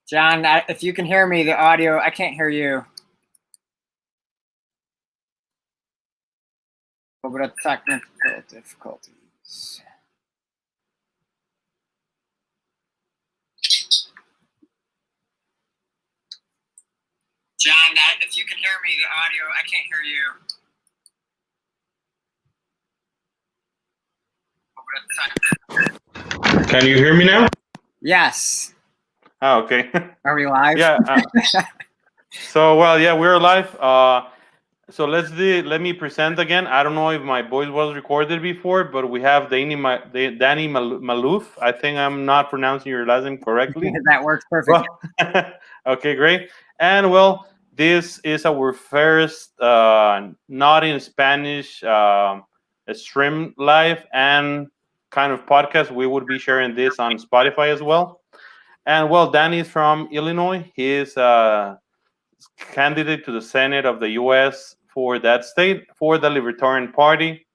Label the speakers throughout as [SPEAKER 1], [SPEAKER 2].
[SPEAKER 1] John, if you can hear me, the audio, I can't hear you. Over the technical difficulties. John, if you can hear me, the audio, I can't hear you.
[SPEAKER 2] Can you hear me now?
[SPEAKER 1] Yes.
[SPEAKER 2] Oh, okay.
[SPEAKER 1] Are we live?
[SPEAKER 2] Yeah. We're live. So let me present again. I don't know if my voice was recorded before, but we have Danny Malouf. I think I'm not pronouncing your last name correctly.
[SPEAKER 1] That works perfect.
[SPEAKER 2] Well, okay, great. And well, this is our first not in Spanish stream live and kind of podcast. We would be sharing this on Spotify as well. And well, Danny is from Illinois. He is a candidate to the Senate of the U.S. for that state for the Libertarian Party.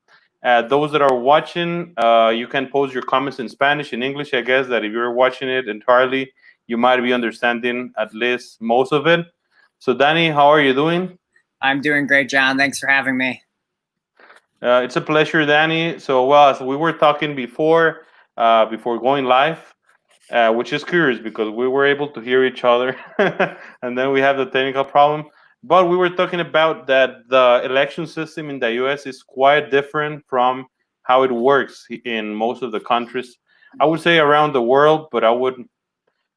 [SPEAKER 2] Those that are watching, you can post your comments in Spanish, in English. I guess that if you're watching it entirely, you might be understanding at least most of it. So, Danny, how are you doing?
[SPEAKER 1] I'm doing great, John. Thanks for having me.
[SPEAKER 2] It's a pleasure, Danny. So, well, as we were talking before going live, which is curious because we were able to hear each other and then we have the technical problem. But we were talking about that the election system in the US is quite different from how it works in most of the countries. I would say around the world, but I would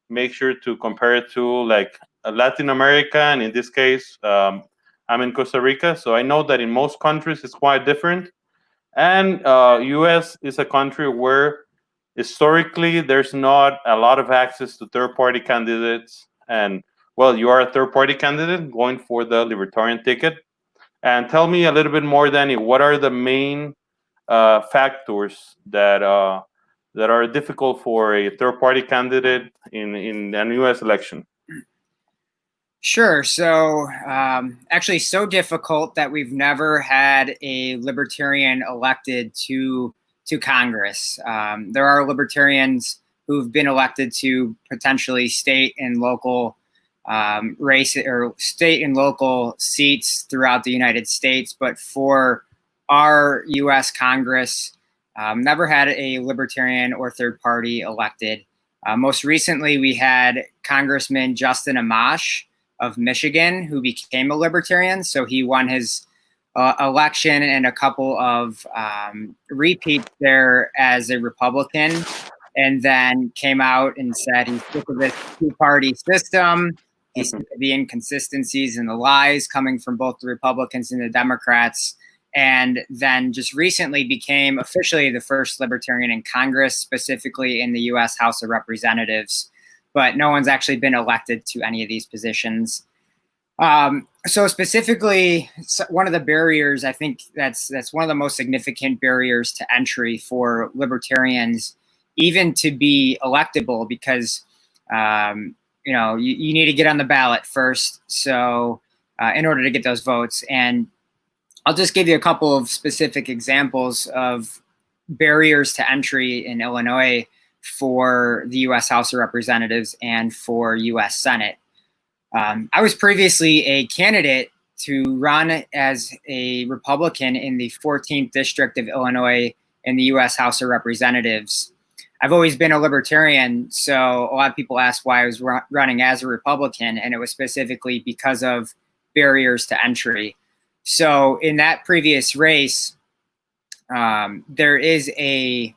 [SPEAKER 2] make sure to compare it to like Latin America. And in this case, I'm in Costa Rica. So I know that in most countries it's quite different. And US is a country where historically there's not a lot of access to third-party candidates. And well, you are a third-party candidate going for the Libertarian ticket. And tell me a little bit more, Danny, what are the main factors that are difficult for a third-party candidate in an U.S. election?
[SPEAKER 1] Sure. So actually so difficult that we've never had a libertarian elected to Congress. There are libertarians who've been elected to potentially state and local state and local seats throughout the United States. But for our U.S. Congress, never had a libertarian or third party elected. Most recently, we had Congressman Justin Amash of Michigan, who became a libertarian. So he won his election and a couple of repeats there as a Republican, and then came out and said he's sick of this two-party system. He's sick of the inconsistencies and the lies coming from both the Republicans and the Democrats. And then just recently became officially the first libertarian in Congress, specifically in the U.S. House of Representatives. But no one's actually been elected to any of these positions. So specifically, one of the barriers, I think that's one of the most significant barriers to entry for libertarians, even to be electable, because you need to get on the ballot first. So in order to get those votes, and I'll just give you a couple of specific examples of barriers to entry in Illinois for the U.S. House of Representatives and for U.S. Senate. I was previously a candidate to run as a Republican in the 14th District of Illinois in the U.S. House of Representatives. I've always been a libertarian, so a lot of people ask why I was running as a Republican, and it was specifically because of barriers to entry. So in that previous race, there is a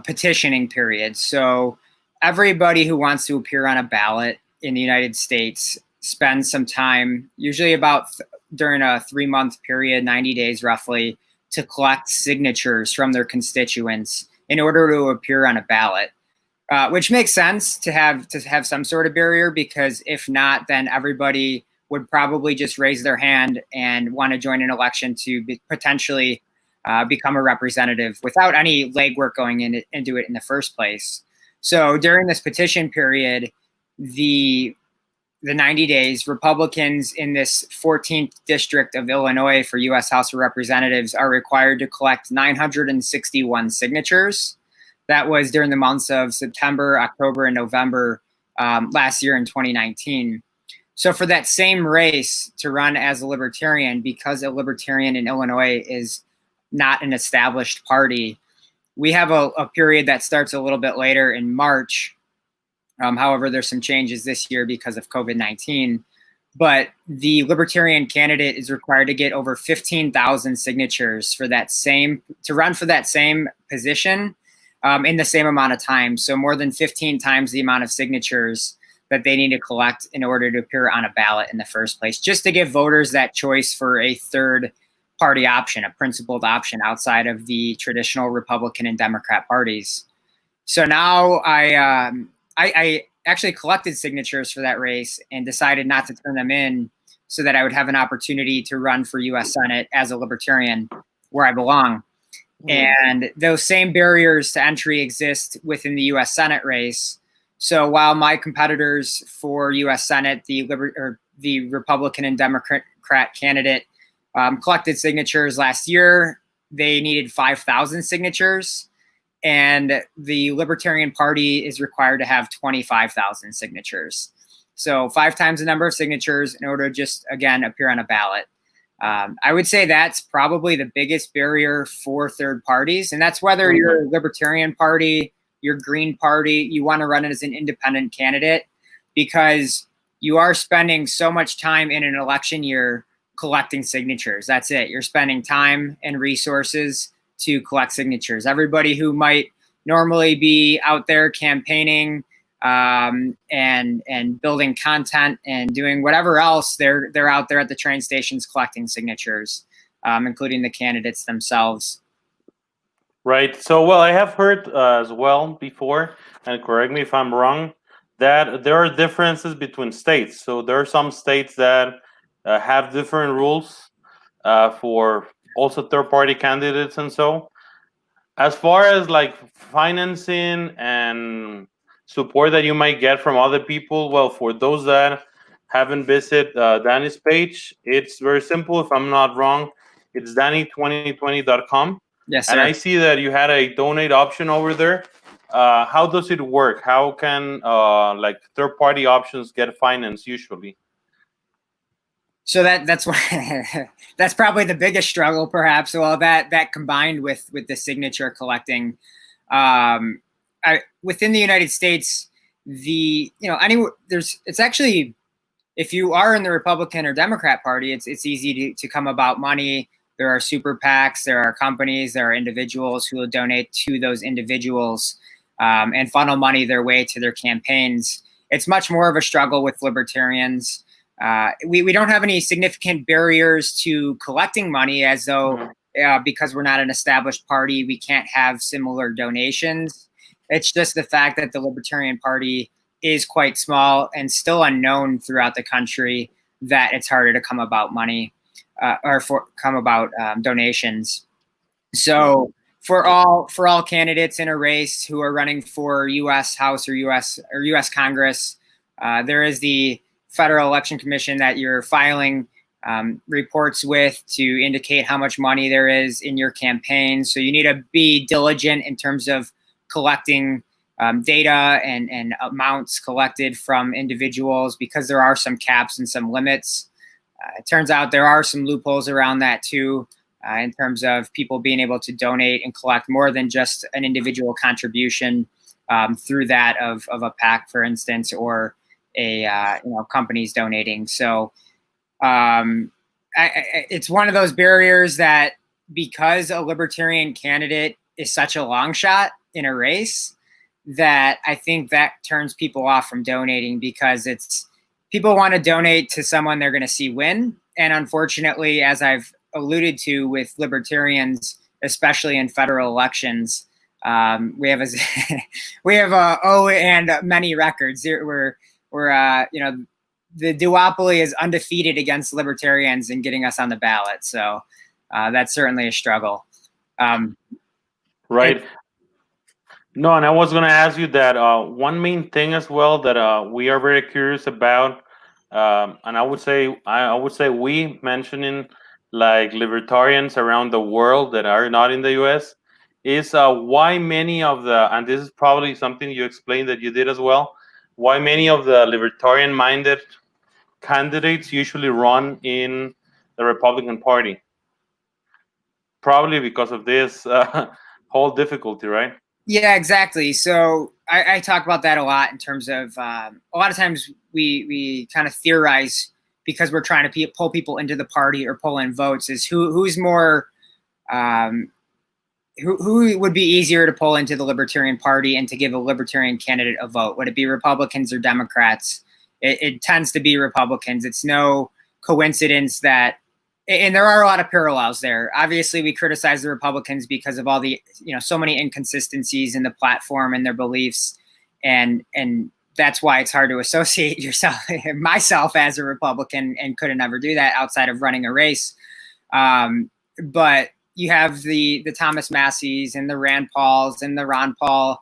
[SPEAKER 1] petitioning period. So everybody who wants to appear on a ballot in the United States spends some time, usually about during a 3-month period, 90 days roughly, to collect signatures from their constituents in order to appear on a ballot, which makes sense to have some sort of barrier, because if not, then everybody would probably just raise their hand and want to join an election to potentially become a representative without any legwork going into it in the first place. So during this petition period, the 90 days, Republicans in this 14th District of Illinois for U.S. House of Representatives are required to collect 961 signatures. That was during the months of September, October, and November last year in 2019. So for that same race to run as a Libertarian, because a Libertarian in Illinois is not an established party, we have a period that starts a little bit later in March. However, there's some changes this year because of COVID-19. But the Libertarian candidate is required to get over 15,000 signatures for that to run for that same position in the same amount of time. So more than 15 times the amount of signatures that they need to collect in order to appear on a ballot in the first place, just to give voters that choice for a third party option, a principled option outside of the traditional Republican and Democrat parties. So now I actually collected signatures for that race and decided not to turn them in so that I would have an opportunity to run for U.S. Senate as a Libertarian where I belong. And those same barriers to entry exist within the U.S. Senate race. So while my competitors for U.S. Senate, the Republican and Democrat candidate, collected signatures last year, they needed 5,000 signatures. And the Libertarian Party is required to have 25,000 signatures. So 5 times the number of signatures in order to just, again, appear on a ballot. I would say that's probably the biggest barrier for third parties. And that's whether you're a Libertarian Party, your Green Party, you want to run it as an independent candidate, because you are spending so much time in an election year collecting signatures. That's it. You're spending time and resources to collect signatures. Everybody who might normally be out there campaigning and building content and doing whatever else, they're out there at the train stations collecting signatures, including the candidates themselves.
[SPEAKER 2] Right. So, well, I have heard as well before, and correct me if I'm wrong, that there are differences between states. So there are some states that have different rules for also third-party candidates. And so as far as like financing and support that you might get from other people, well, for those that haven't visited Danny's page, it's very simple. If I'm not wrong, it's danny2020.com.
[SPEAKER 1] Yes, sir.
[SPEAKER 2] And I see that you had a donate option over there. How does it work? How can like third-party options get financed usually?
[SPEAKER 1] So that's that's probably the biggest struggle, perhaps. Well, that combined with the signature collecting, within the United States, it's actually, if you are in the Republican or Democrat Party, it's easy to come about money. There are super PACs, there are companies, there are individuals who will donate to those individuals and funnel money their way to their campaigns. It's much more of a struggle with Libertarians. We don't have any significant barriers to collecting money, as though because we're not an established party, we can't have similar donations. It's just the fact that the Libertarian Party is quite small and still unknown throughout the country, that it's harder to come about money donations. So for all candidates in a race who are running for U.S. House or U.S. Congress, there is the Federal Election Commission that you're filing reports with to indicate how much money there is in your campaign. So you need to be diligent in terms of collecting data and amounts collected from individuals, because there are some caps and some limits. It turns out there are some loopholes around that too, in terms of people being able to donate and collect more than just an individual contribution through that of a PAC, for instance, or companies donating. So it's one of those barriers that, because a Libertarian candidate is such a long shot in a race, that I think that turns people off from donating, because people want to donate to someone they're going to see win. And unfortunately, as I've alluded to with Libertarians, especially in federal elections, we have and many records. We're the duopoly is undefeated against Libertarians in getting us on the ballot. So that's certainly a struggle.
[SPEAKER 2] Right. No, and I was going to ask you that one main thing as well that we are very curious about, and I would say we mentioning like libertarians around the world that are not in the U.S. is why many of and this is probably something you explained that you did as well, why many of the libertarian-minded candidates usually run in the Republican Party. Probably because of this whole difficulty, right?
[SPEAKER 1] Yeah, exactly. So I talk about that a lot in terms of a lot of times we kind of theorize because we're trying to pull people into the party or pull in votes is who's more who would be easier to pull into the Libertarian Party and to give a Libertarian candidate a vote? Would it be Republicans or Democrats? It tends to be Republicans. It's no coincidence that, and there are a lot of parallels there. Obviously, we criticize the Republicans because of all the, so many inconsistencies in the platform and their beliefs, and that's why it's hard to associate myself as a Republican, and could never do that outside of running a race. But you have the Thomas Masseys and the Rand Pauls and the Ron Paul.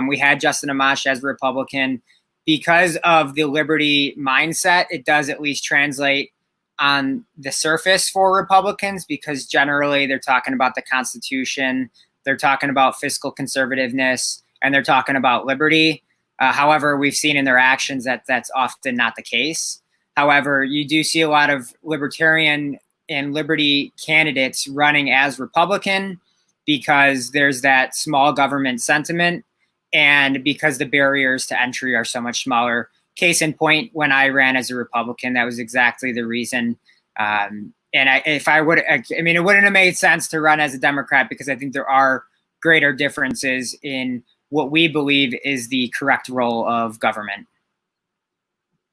[SPEAKER 1] We had Justin Amash as a Republican. Because of the liberty mindset, it does at least translate on the surface for Republicans, because generally they're talking about the Constitution, they're talking about fiscal conservativeness, and they're talking about liberty. However, we've seen in their actions that that's often not the case. However, you do see a lot of libertarian and liberty candidates running as Republican because there's that small government sentiment, and because the barriers to entry are so much smaller. Case in point, when I ran as a Republican, that was exactly the reason. It wouldn't have made sense to run as a Democrat, because I think there are greater differences in what we believe is the correct role of government.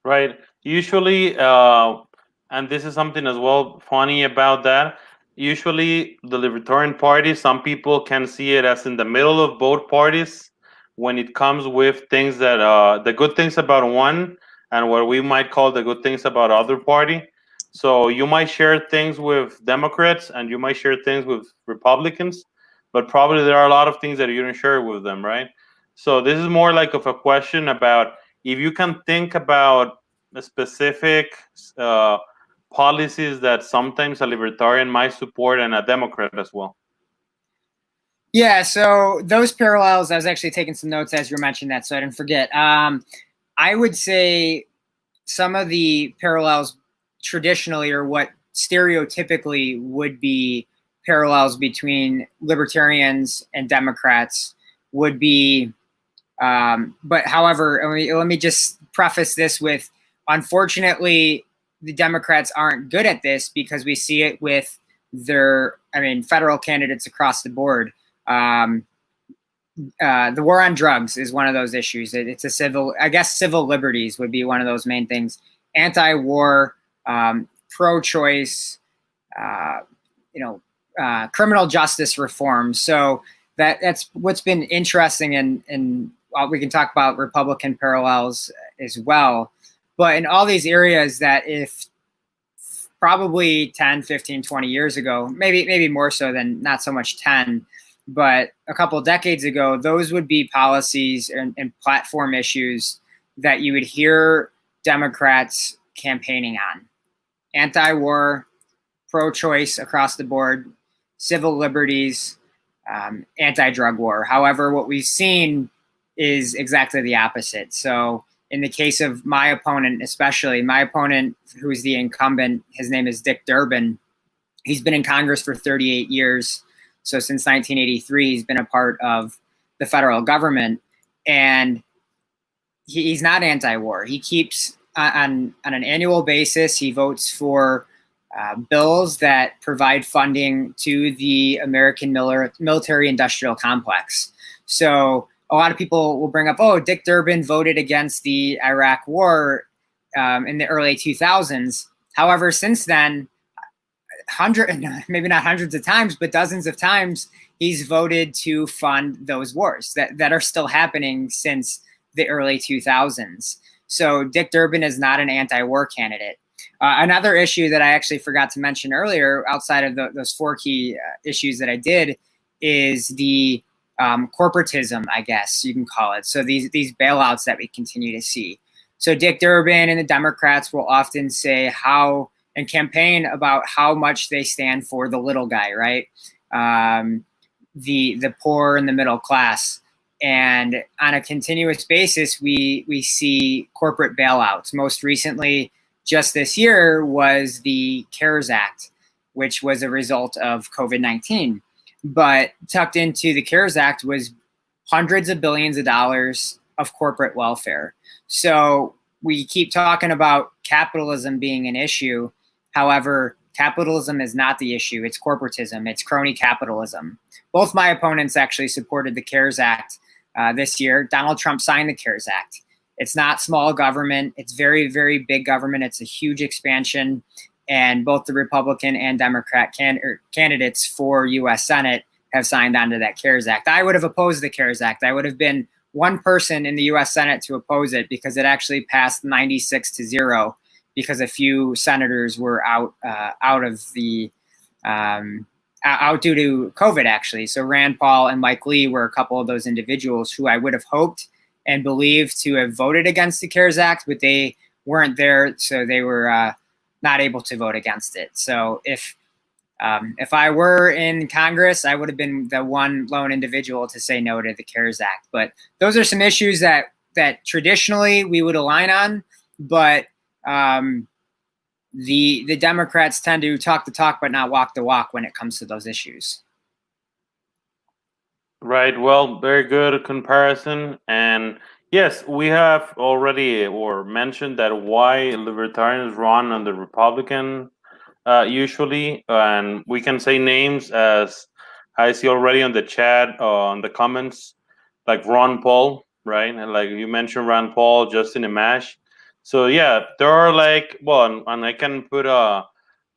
[SPEAKER 2] Right. Usually, and this is something as well funny about that, usually the Libertarian Party, some people can see it as in the middle of both parties when it comes with things that the good things about one and what we might call the good things about other party. So you might share things with Democrats and you might share things with Republicans, but probably there are a lot of things that you don't share with them, right? So this is more like of a question about if you can think about the specific policies that sometimes a libertarian might support and a Democrat as well.
[SPEAKER 1] Yeah, so those parallels, I was actually taking some notes as you were mentioning that, so I didn't forget. I would say some of the parallels traditionally, or what stereotypically would be parallels between libertarians and Democrats, would be, but however, let me just preface this with, unfortunately, the Democrats aren't good at this, because we see it with federal candidates across the board. The war on drugs is one of those issues. It's a civil liberties would be one of those main things. Anti-war, pro-choice, criminal justice reform. So that's what's been interesting, and we can talk about Republican parallels as well. But in all these areas that if probably 10, 15, 20 years ago, maybe more so than not so much 10, but a couple of decades ago, those would be policies and platform issues that you would hear Democrats campaigning on. Anti-war, pro-choice across the board, civil liberties, anti-drug war. However, what we've seen is exactly the opposite. So in the case of my opponent, especially my opponent, who's the incumbent, his name is Dick Durbin. He's been in Congress for 38 years. So since 1983, he's been a part of the federal government, and he's not anti-war. He keeps on an annual basis, he votes for bills that provide funding to the American military-industrial complex. So a lot of people will bring up, oh, Dick Durbin voted against the Iraq war in the early 2000s. However, since then, maybe not hundreds of times, but dozens of times, he's voted to fund those wars that are still happening since the early 2000s. So Dick Durbin is not an anti-war candidate. Another issue that I actually forgot to mention earlier, outside of those four key issues that I did, is the corporatism, I guess you can call it. So these bailouts that we continue to see. So Dick Durbin and the Democrats will often say and campaign about how much they stand for the little guy, right? The poor and the middle class. And on a continuous basis, we see corporate bailouts. Most recently, just this year, was the CARES Act, which was a result of COVID-19. But tucked into the CARES Act was hundreds of billions of dollars of corporate welfare. So we keep talking about capitalism being an issue. However, capitalism is not the issue. It's corporatism. It's crony capitalism. Both my opponents actually supported the CARES Act this year. Donald Trump signed the CARES Act. It's not small government. It's very, very big government. It's a huge expansion. And both the Republican and Democrat candidates for U.S. Senate have signed on to that CARES Act. I would have opposed the CARES Act. I would have been one person in the U.S. Senate to oppose it because it actually passed 96-0 because a few senators were out due to COVID, actually. So Rand Paul and Mike Lee were a couple of those individuals who I would have hoped and believed to have voted against the CARES Act, but they weren't there, so they were not able to vote against it. So if I were in Congress, I would have been the one lone individual to say no to the CARES Act. But those are some issues that traditionally we would align on, but the Democrats tend to talk the talk but not walk the walk when it comes to those issues.
[SPEAKER 2] Right. Well, very good comparison. And yes, we have already mentioned that why libertarians run on the Republican usually, and we can say names as I see already on the chat, on the comments, like Ron Paul, right? And like you mentioned, Ron Paul, Justin Amash. So yeah, there are like, well, and I can put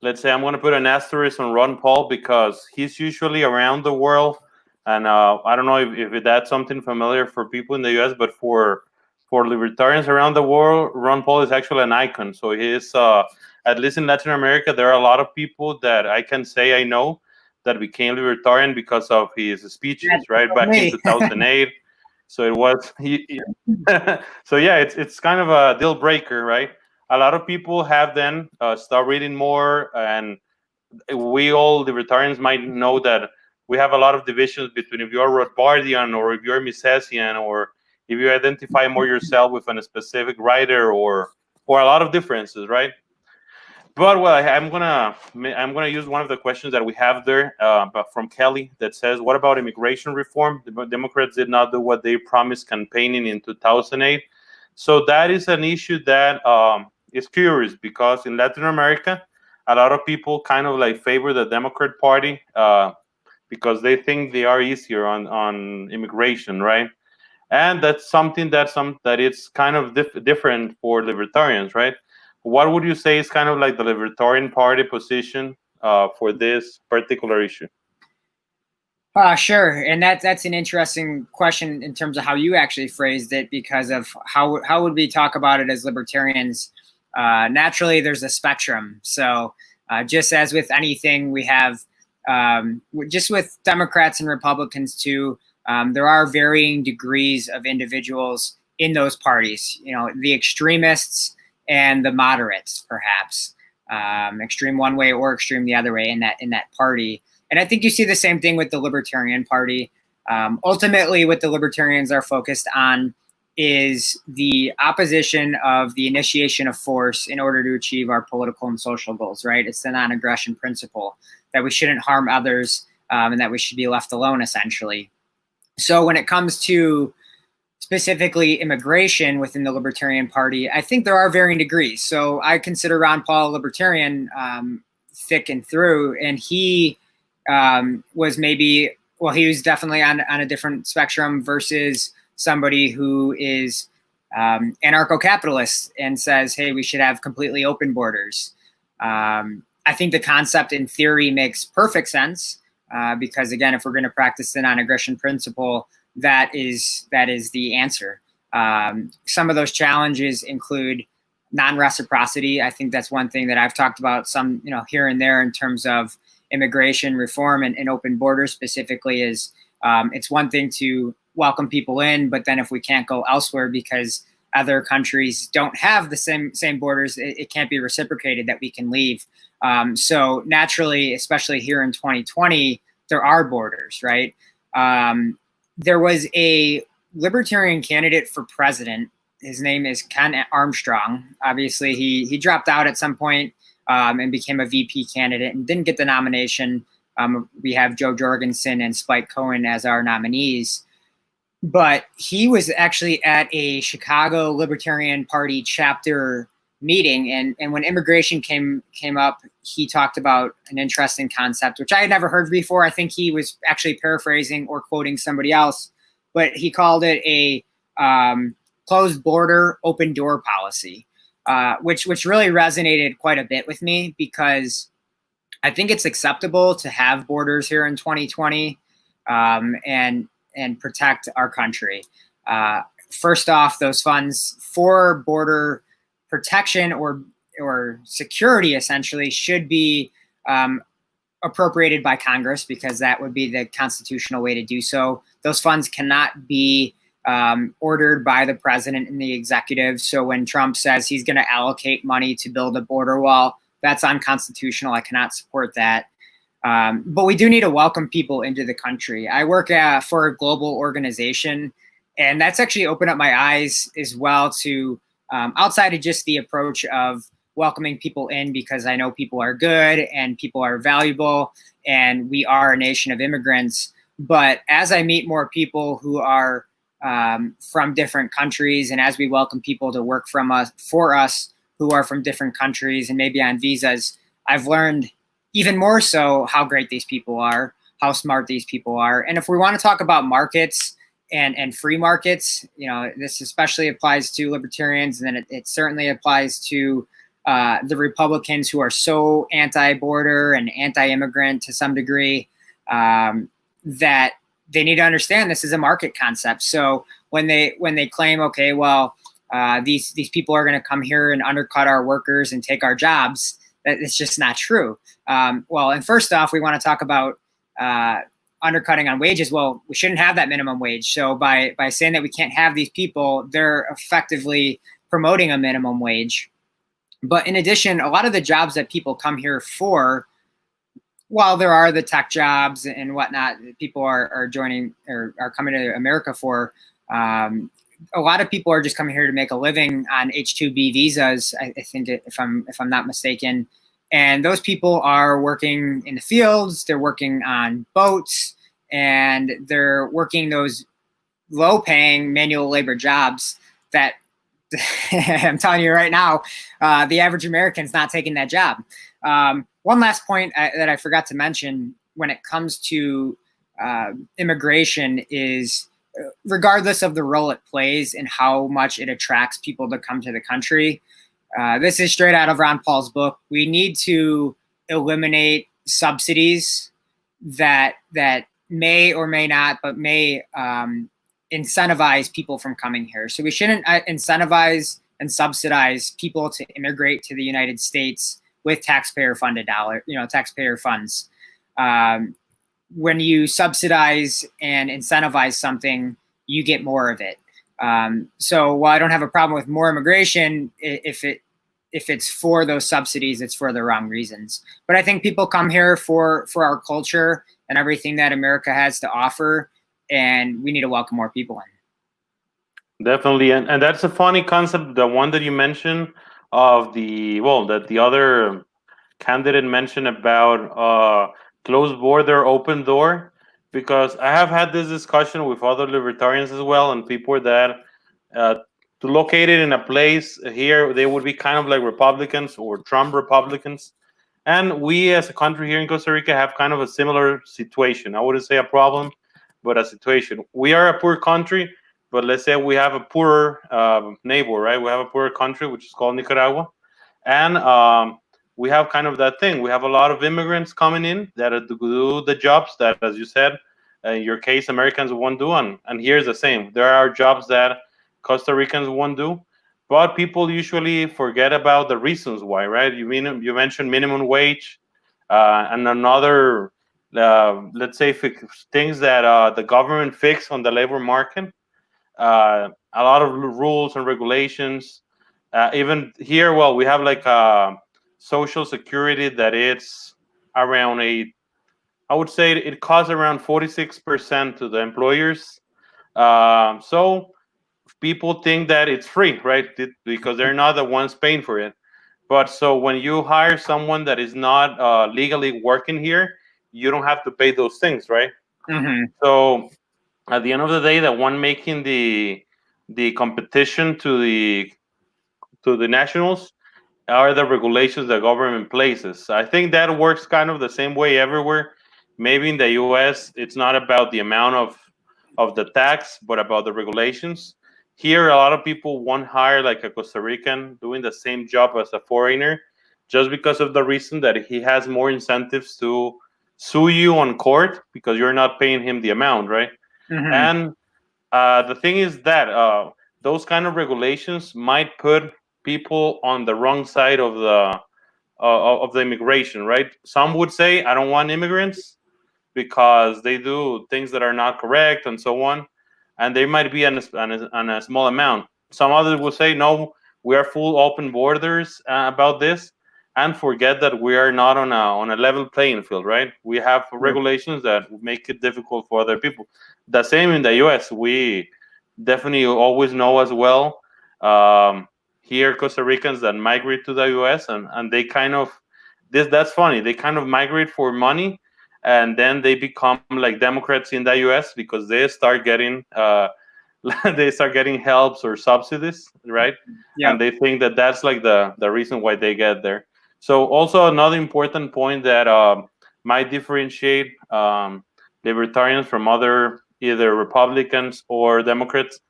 [SPEAKER 2] let's say I'm going to put an asterisk on Ron Paul because he's usually around the world. And I don't know if that's something familiar for people in the U.S., but for libertarians around the world, Ron Paul is actually an icon. So he is, at least in Latin America, there are a lot of people that I can say I know that became libertarian because of his speeches, right, back in 2008. So it was so yeah, it's kind of a deal breaker, right? A lot of people have then start reading more, and we all libertarians might know that we have a lot of divisions between if you're Rothbardian or if you're Misesian, or if you identify more yourself with a specific writer, or a lot of differences, right? But well, I'm gonna use one of the questions that we have there, but from Kelly, that says, "What about immigration reform? The Democrats did not do what they promised campaigning in 2008." So that is an issue that is curious because in Latin America, a lot of people kind of like favor the Democrat Party because they think they are easier on immigration, right? And that's something that it's kind of different for libertarians, right? What would you say is kind of like the Libertarian Party position for this particular issue?
[SPEAKER 1] Sure, and that's an interesting question in terms of how you actually phrased it, because of how would we talk about it as libertarians? Naturally, there's a spectrum. So just as with anything, we have just with Democrats and Republicans too. There are varying degrees of individuals in those parties. You know, the extremists and the moderates, perhaps extreme one way or extreme the other way in that party. And I think you see the same thing with the Libertarian Party. Ultimately, what the Libertarians are focused on is the opposition of the initiation of force in order to achieve our political and social goals, right? It's the non-aggression principle, that we shouldn't harm others and that we should be left alone, essentially. So when it comes to specifically immigration within the Libertarian Party, I think there are varying degrees. So I consider Ron Paul a libertarian thick and through, and he was maybe, well, he was definitely on a different spectrum versus somebody who is anarcho-capitalist and says, hey, we should have completely open borders. I think the concept in theory makes perfect sense because, again, if we're going to practice the non-aggression principle, that is the answer. Some of those challenges include non-reciprocity. I think that's one thing that I've talked about some, here and there in terms of immigration reform and open borders specifically. Is it's one thing to welcome people in, but then if we can't go elsewhere because other countries don't have the same borders, it can't be reciprocated that we can leave. So naturally, especially here in 2020, there are borders, right? There was a Libertarian candidate for president. His name is Ken Armstrong. Obviously, he dropped out at some point and became a VP candidate and didn't get the nomination. We have Joe Jorgensen and Spike Cohen as our nominees. But he was actually at a Chicago Libertarian Party chapter meeting, and when immigration came up, he talked about an interesting concept, which I had never heard before. I think he was actually paraphrasing or quoting somebody else, but he called it a closed border, open door policy, which really resonated quite a bit with me, because I think it's acceptable to have borders here in 2020 and protect our country. First off, those funds for border protection or security essentially should be appropriated by Congress, because that would be the constitutional way to do so. Those funds cannot be ordered by the president and the executive. So when Trump says he's going to allocate money to build a border wall, that's unconstitutional. I cannot support that. But we do need to welcome people into the country. I work for a global organization, and that's actually opened up my eyes as well to outside of just the approach of welcoming people in because I know people are good and people are valuable and we are a nation of immigrants. But as I meet more people who are from different countries, and as we welcome people to work for us who are from different countries and maybe on visas, I've learned even more so how great these people are, how smart these people are. And if we want to talk about markets and free markets, you know, this especially applies to libertarians, and then it certainly applies to the Republicans who are so anti-border and anti-immigrant to some degree, that they need to understand this is a market concept. So when they claim, okay, well, these people are going to come here and undercut our workers and take our jobs, it's just not true. Well, and first off, we want to talk about undercutting on wages. Well, we shouldn't have that minimum wage. So by saying that we can't have these people, they're effectively promoting a minimum wage. But in addition, a lot of the jobs that people come here for, while there are the tech jobs and whatnot, people are joining or are coming to America for, a lot of people are just coming here to make a living on H-2B visas, I think, if I'm not mistaken. And those people are working in the fields, they're working on boats, and they're working those low-paying manual labor jobs that I'm telling you right now, the average American's not taking that job. One last point that I forgot to mention when it comes to immigration is, regardless of the role it plays and how much it attracts people to come to the country, this is straight out of Ron Paul's book. We need to eliminate subsidies that may or may not, but may incentivize people from coming here. So we shouldn't incentivize and subsidize people to immigrate to the United States with taxpayer funds. When you subsidize and incentivize something, you get more of it. So while I don't have a problem with more immigration, if it's for those subsidies, it's for the wrong reasons. But I think people come here for our culture and everything that America has to offer, and we need to welcome more people in.
[SPEAKER 2] Definitely, and that's a funny concept, the one that you mentioned of that the other candidate mentioned about closed border, open door, because I have had this discussion with other libertarians as well, and people that located in a place here, they would be kind of like Republicans or Trump Republicans. And we as a country here in Costa Rica have kind of a similar situation. I wouldn't say a problem, but a situation. We are a poor country, but let's say we have a poorer neighbor, right? We have a poorer country, which is called Nicaragua. And we have kind of that thing. We have a lot of immigrants coming in that do the jobs that, as you said, in your case, Americans won't do. And here's the same. There are jobs that Costa Ricans won't do. But people usually forget about the reasons why, right? You mentioned minimum wage and another, let's say, things that the government fixed on the labor market. A lot of rules and regulations. Even here, well, we have like Social Security that it's around I would say it costs around 46% to the employers. So people think that it's free, right? Because they're not the ones paying for it. But so when you hire someone that is not legally working here, you don't have to pay those things, right?
[SPEAKER 1] Mm-hmm.
[SPEAKER 2] So at the end of the day, the one making the competition to the nationals are the regulations the government places. I think that works kind of the same way everywhere. Maybe in the U.S., it's not about the amount of the tax, but about the regulations. Here, a lot of people won't hire like a Costa Rican doing the same job as a foreigner, just because of the reason that he has more incentives to sue you on court because you're not paying him the amount, right?
[SPEAKER 1] Mm-hmm.
[SPEAKER 2] And the thing is that those kind of regulations might put people on the wrong side of the immigration, right? Some would say, I don't want immigrants because they do things that are not correct and so on, and they might be on a small amount. Some others will say, no, we are full open borders about this, and forget that we are not on a level playing field, right? We have regulations that make it difficult for other people. The same in the U.S. We definitely always know as well. Here, Costa Ricans that migrate to the U.S. and they kind of that's funny. They kind of migrate for money, and then they become like Democrats in the U.S. because they start getting they start getting helps or subsidies, right?
[SPEAKER 1] Yep.
[SPEAKER 2] And they think that that's like the reason why they get there. So also another important point that might differentiate libertarians from other either Republicans or Democrats.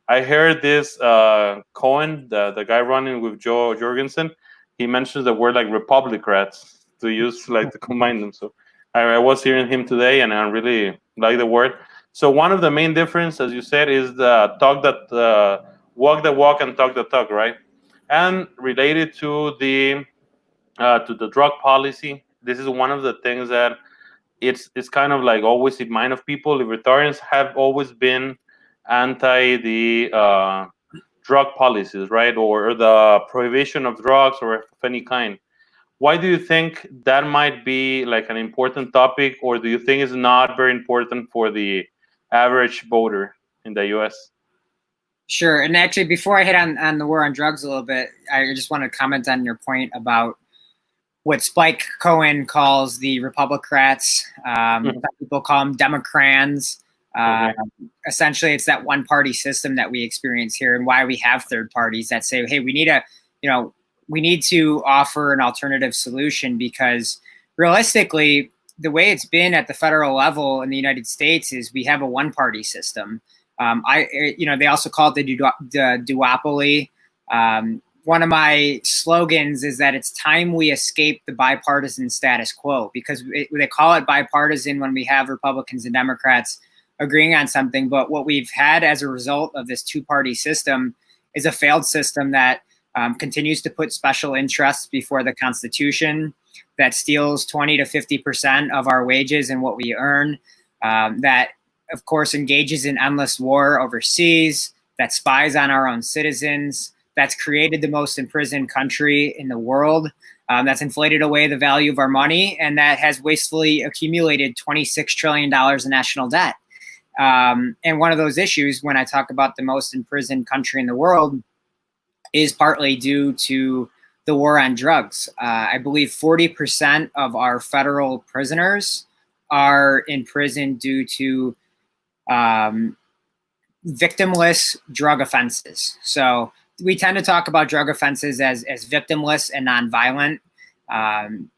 [SPEAKER 2] I heard this Cohen, the guy running with Joe Jorgensen, he mentions the word like Republicrats to use like to combine them. So I was hearing him today, and I really like the word. So one of the main difference, as you said, is the walk the walk and talk the talk, right? And related to the drug policy, this is one of the things that it's kind of like always in mind of people. Libertarians have always been anti the drug policies, right, or the prohibition of drugs or of any kind. Why do you think that might be like an important topic, or do you think it's not very important for the average voter in the U.S.?
[SPEAKER 1] Sure. And actually, before I hit on the war on drugs a little bit, I just want to comment on your point about what Spike Cohen calls the Republicrats. Some people call them Democrats.
[SPEAKER 2] Okay.
[SPEAKER 1] Essentially, it's that one-party system that we experience here, and why we have third parties that say, "Hey, we need to offer an alternative solution," because realistically, the way it's been at the federal level in the United States is we have a one-party system. They also call it the duopoly. One of my slogans is that it's time we escape the bipartisan status quo, because they call it bipartisan when we have Republicans and Democrats agreeing on something. But what we've had as a result of this two-party system is a failed system that continues to put special interests before the Constitution, that steals 20 to 50% of our wages and what we earn, that, of course, engages in endless war overseas, that spies on our own citizens, that's created the most imprisoned country in the world, that's inflated away the value of our money, and that has wastefully accumulated $26 trillion in national debt. And one of those issues, when I talk about the most imprisoned country in the world, is partly due to the war on drugs. I believe 40% of our federal prisoners are in prison due to victimless drug offenses. So we tend to talk about drug offenses as victimless and nonviolent. I'm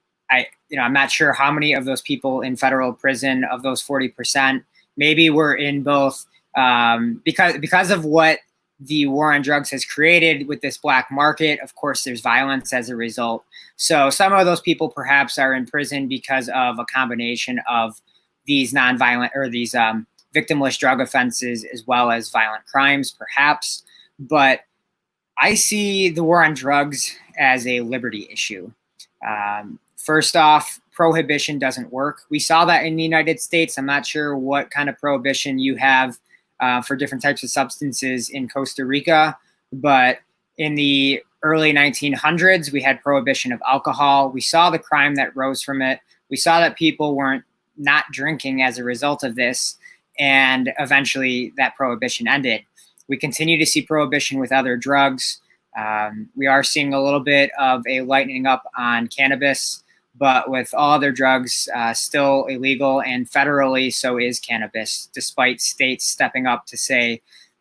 [SPEAKER 1] not sure how many of those people in federal prison, of those 40%, maybe were in both because of what the war on drugs has created with this black market. Of course, there's violence as a result. So some of those people perhaps are in prison because of a combination of these nonviolent or these victimless drug offenses as well as violent crimes, perhaps. But I see the war on drugs as a liberty issue. First off, prohibition doesn't work. We saw that in the United States. I'm not sure what kind of prohibition you have for different types of substances in Costa Rica, but in the early 1900s, we had prohibition of alcohol. We saw the crime that rose from it. We saw that people weren't not drinking as a result of this. and eventually that prohibition ended. We continue to see prohibition with other drugs. We are seeing a little bit of a lightening up on cannabis, but with all other drugs still illegal, and federally so is cannabis, despite states stepping up to say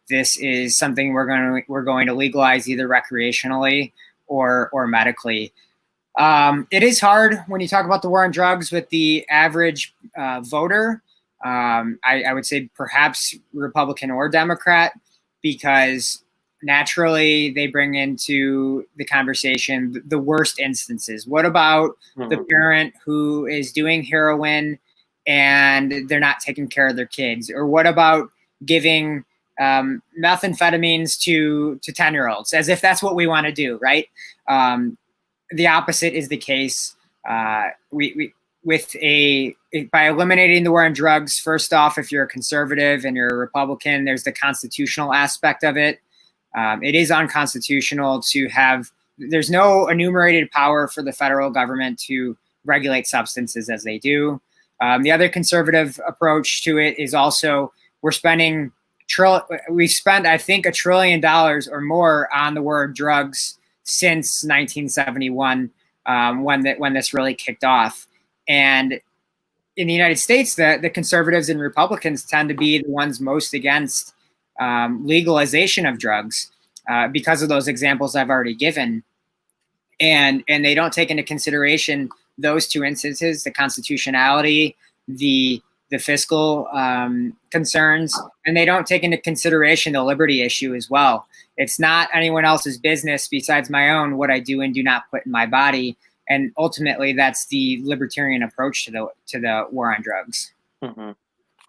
[SPEAKER 1] this is something we're going to legalize either recreationally or medically. It is hard when you talk about the war on drugs with the average voter. I would say perhaps Republican or Democrat, because naturally they bring into the conversation the worst instances. What about the parent who is doing heroin and they're not taking care of their kids? Or what about giving methamphetamines to 10-year-olds, as if that's what we want to do, right? The opposite is the case. By eliminating the war on drugs, first off, if you're a conservative and you're a Republican, there's the constitutional aspect of it. It is unconstitutional to have, there's no enumerated power for the federal government to regulate substances as they do. The other conservative approach to it is also we've spent, I think, $1 trillion or more on the war on drugs since 1971, when this really kicked off. And in the United States, the conservatives and Republicans tend to be the ones most against legalization of drugs because of those examples I've already given. And they don't take into consideration those two instances, the constitutionality, the fiscal concerns, and they don't take into consideration the liberty issue as well. It's not anyone else's business besides my own what I do and do not put in my body. And ultimately, that's the libertarian approach to the war on drugs.
[SPEAKER 2] Mm-hmm.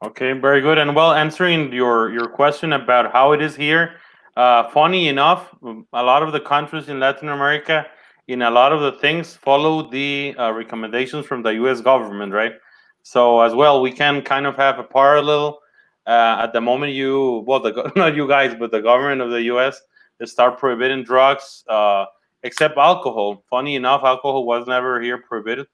[SPEAKER 2] Okay, very good. And well, answering your question about how it is here, funny enough, a lot of the countries in Latin America, in a lot of the things, follow the recommendations from the U.S. government, right? So as well, we can kind of have a parallel. At the moment not you guys, but the government of the U.S. they start prohibiting drugs, except alcohol. Funny enough, alcohol was never here prohibited.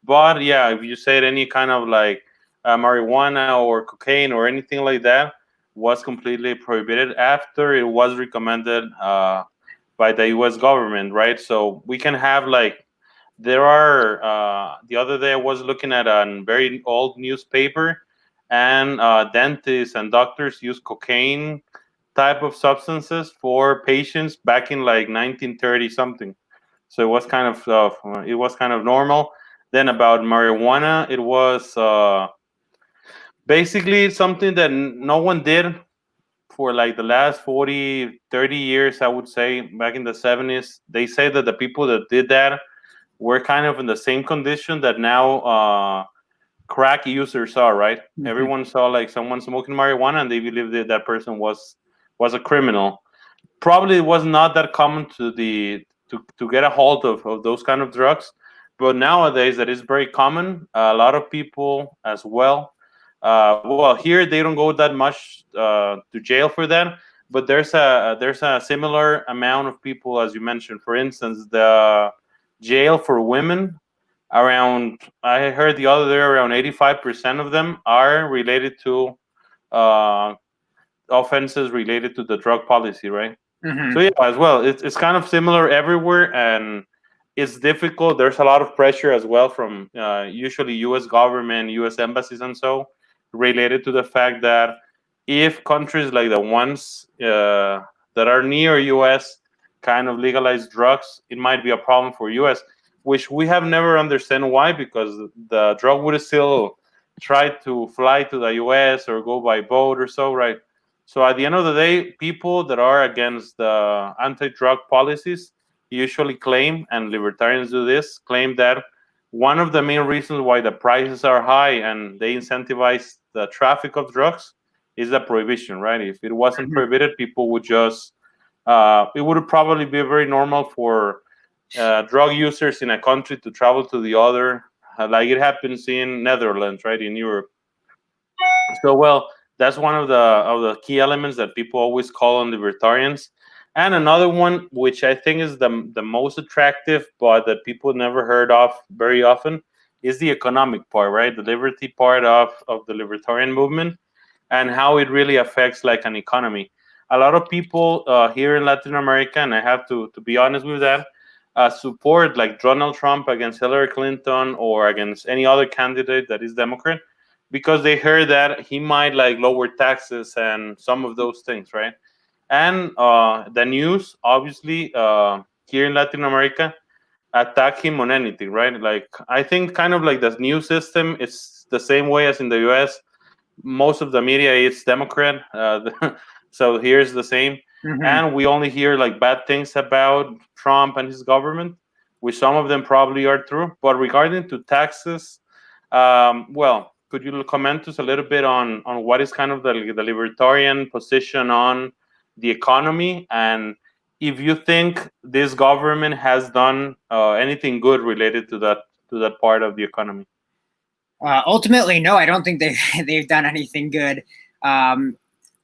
[SPEAKER 2] But yeah, if you said any kind of like marijuana or cocaine or anything like that was completely prohibited after it was recommended by the U.S. government, right? So we can have like, there are, the other day I was looking at a very old newspaper, and dentists and doctors use cocaine type of substances for patients back in like 1930 something. So it was kind of normal. Then about marijuana, it was basically something that no one did for like the last 40, 30 years, I would say. Back in the 70s, they say that the people that did that were kind of in the same condition that now crack users are, right? Mm-hmm. Everyone saw like someone smoking marijuana and they believed that person was a criminal. Probably it was not that common to get a hold of those kind of drugs, but nowadays that is very common. A lot of people as well. Well, here they don't go that much to jail for that, but there's a similar amount of people, as you mentioned. For instance, the jail for women, around, I heard the other day, around 85% of them are related to offenses related to the drug policy, right? Mm-hmm. So yeah, as well, it's kind of similar everywhere, and it's difficult. There's a lot of pressure as well from usually U.S. government, U.S. embassies, and so related to the fact that if countries like the ones that are near U.S. kind of legalize drugs, it might be a problem for U.S., which we have never understand why, because the drug would still try to fly to the U.S. or go by boat or so, right? So at the end of the day, people that are against the anti-drug policies usually claim, and libertarians do this, claim that one of the main reasons why the prices are high and they incentivize the traffic of drugs is the prohibition, right? If it wasn't prohibited, people would just, it would probably be very normal for drug users in a country to travel to the other, like it happens in Netherlands, right, in Europe. So, well, that's one of the key elements that people always call on libertarians. And another one, which I think is the most attractive, but that people never heard of very often, is the economic part, right? The liberty part of the libertarian movement. and how it really affects like an economy. A lot of people here in Latin America, and I have to be honest with that, support like Donald Trump against Hillary Clinton or against any other candidate that is Democrat, because they heard that he might like lower taxes and some of those things, right? And the news, obviously, here in Latin America, attack him on anything, right? Like I think kind of like the news system is the same way as in the U.S. Most of the media is Democrat, so here's the same, and we only hear like bad things about Trump and his government, which some of them probably are true. But regarding to taxes, well, could you comment us a little bit on what is kind of the libertarian position on the economy, and if you think this government has done anything good related to that part of the economy?
[SPEAKER 1] Ultimately, no, I don't think they've done anything good.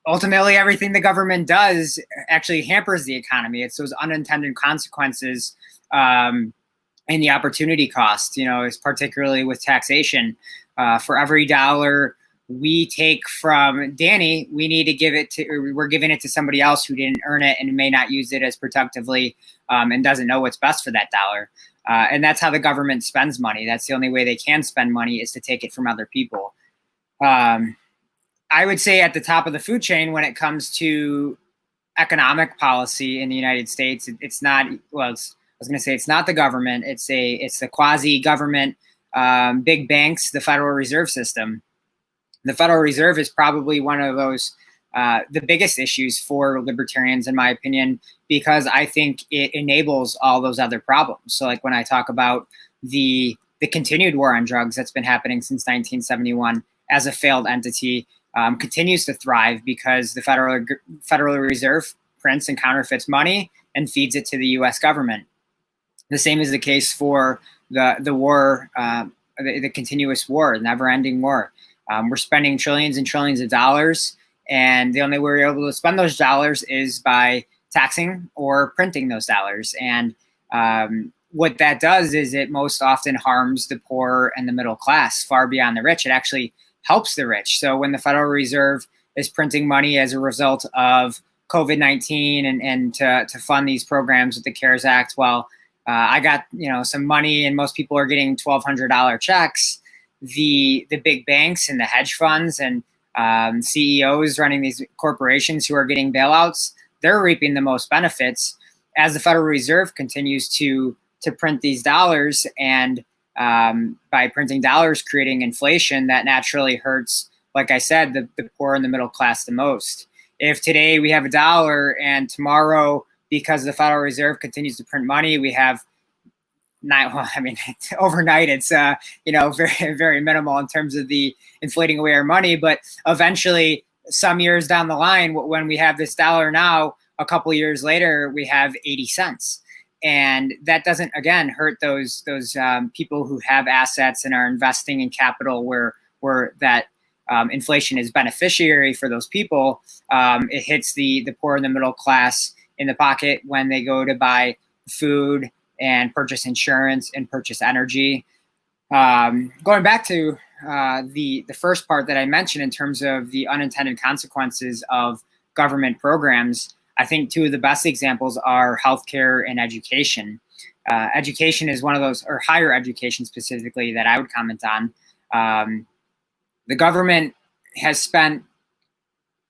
[SPEAKER 1] Ultimately, everything the government does actually hampers the economy. It's those unintended consequences and the opportunity cost. Is particularly with taxation. For every dollar we take from Danny, we need to give it to, or we're giving it to somebody else who didn't earn it and may not use it as productively and doesn't know what's best for that dollar. And that's how the government spends money. That's the only way they can spend money, is to take it from other people. I would say at the top of the food chain when it comes to economic policy in the United States, it's not, well, I was going to say it's not the government. It's the quasi-government, big banks, the Federal Reserve System. The Federal Reserve is probably one of those, the biggest issues for libertarians, in my opinion, because I think it enables all those other problems. So like when I talk about the continued war on drugs that's been happening since 1971 as a failed entity, continues to thrive because the Federal Reserve prints and counterfeits money and feeds it to the U.S. government. The same is the case for the war, the continuous war, never-ending war. We're spending trillions and trillions of dollars, and the only way we're able to spend those dollars is by taxing or printing those dollars. And what that does is it most often harms the poor and the middle class far beyond the rich. It actually helps the rich. So when the Federal Reserve is printing money as a result of COVID-19 and to fund these programs with the CARES Act, well, I got some money and most people are getting $1,200 checks. The big banks and the hedge funds and CEOs running these corporations who are getting bailouts, they're reaping the most benefits as the Federal Reserve continues to print these dollars, and by printing dollars, creating inflation that naturally hurts, like I said, the poor and the middle class the most. If today we have a dollar and tomorrow, because the Federal Reserve continues to print money, we have overnight it's very, very minimal in terms of the inflating away our money. But eventually, some years down the line, when we have this dollar now, a couple of years later, we have 80 cents. And that doesn't, again, hurt those people who have assets and are investing in capital where that inflation is beneficiary for those people. It hits the poor and the middle class in the pocket when they go to buy food and purchase insurance and purchase energy. Going back to the first part that I mentioned in terms of the unintended consequences of government programs, I think two of the best examples are healthcare and education. Education is one of those, or higher education specifically, that I would comment on. The government has spent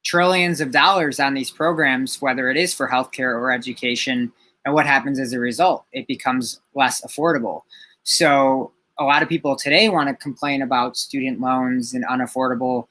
[SPEAKER 1] trillions of dollars on these programs, whether it is for healthcare or education. And what happens as a result? It becomes less affordable. So a lot of people today want to complain about student loans and unaffordable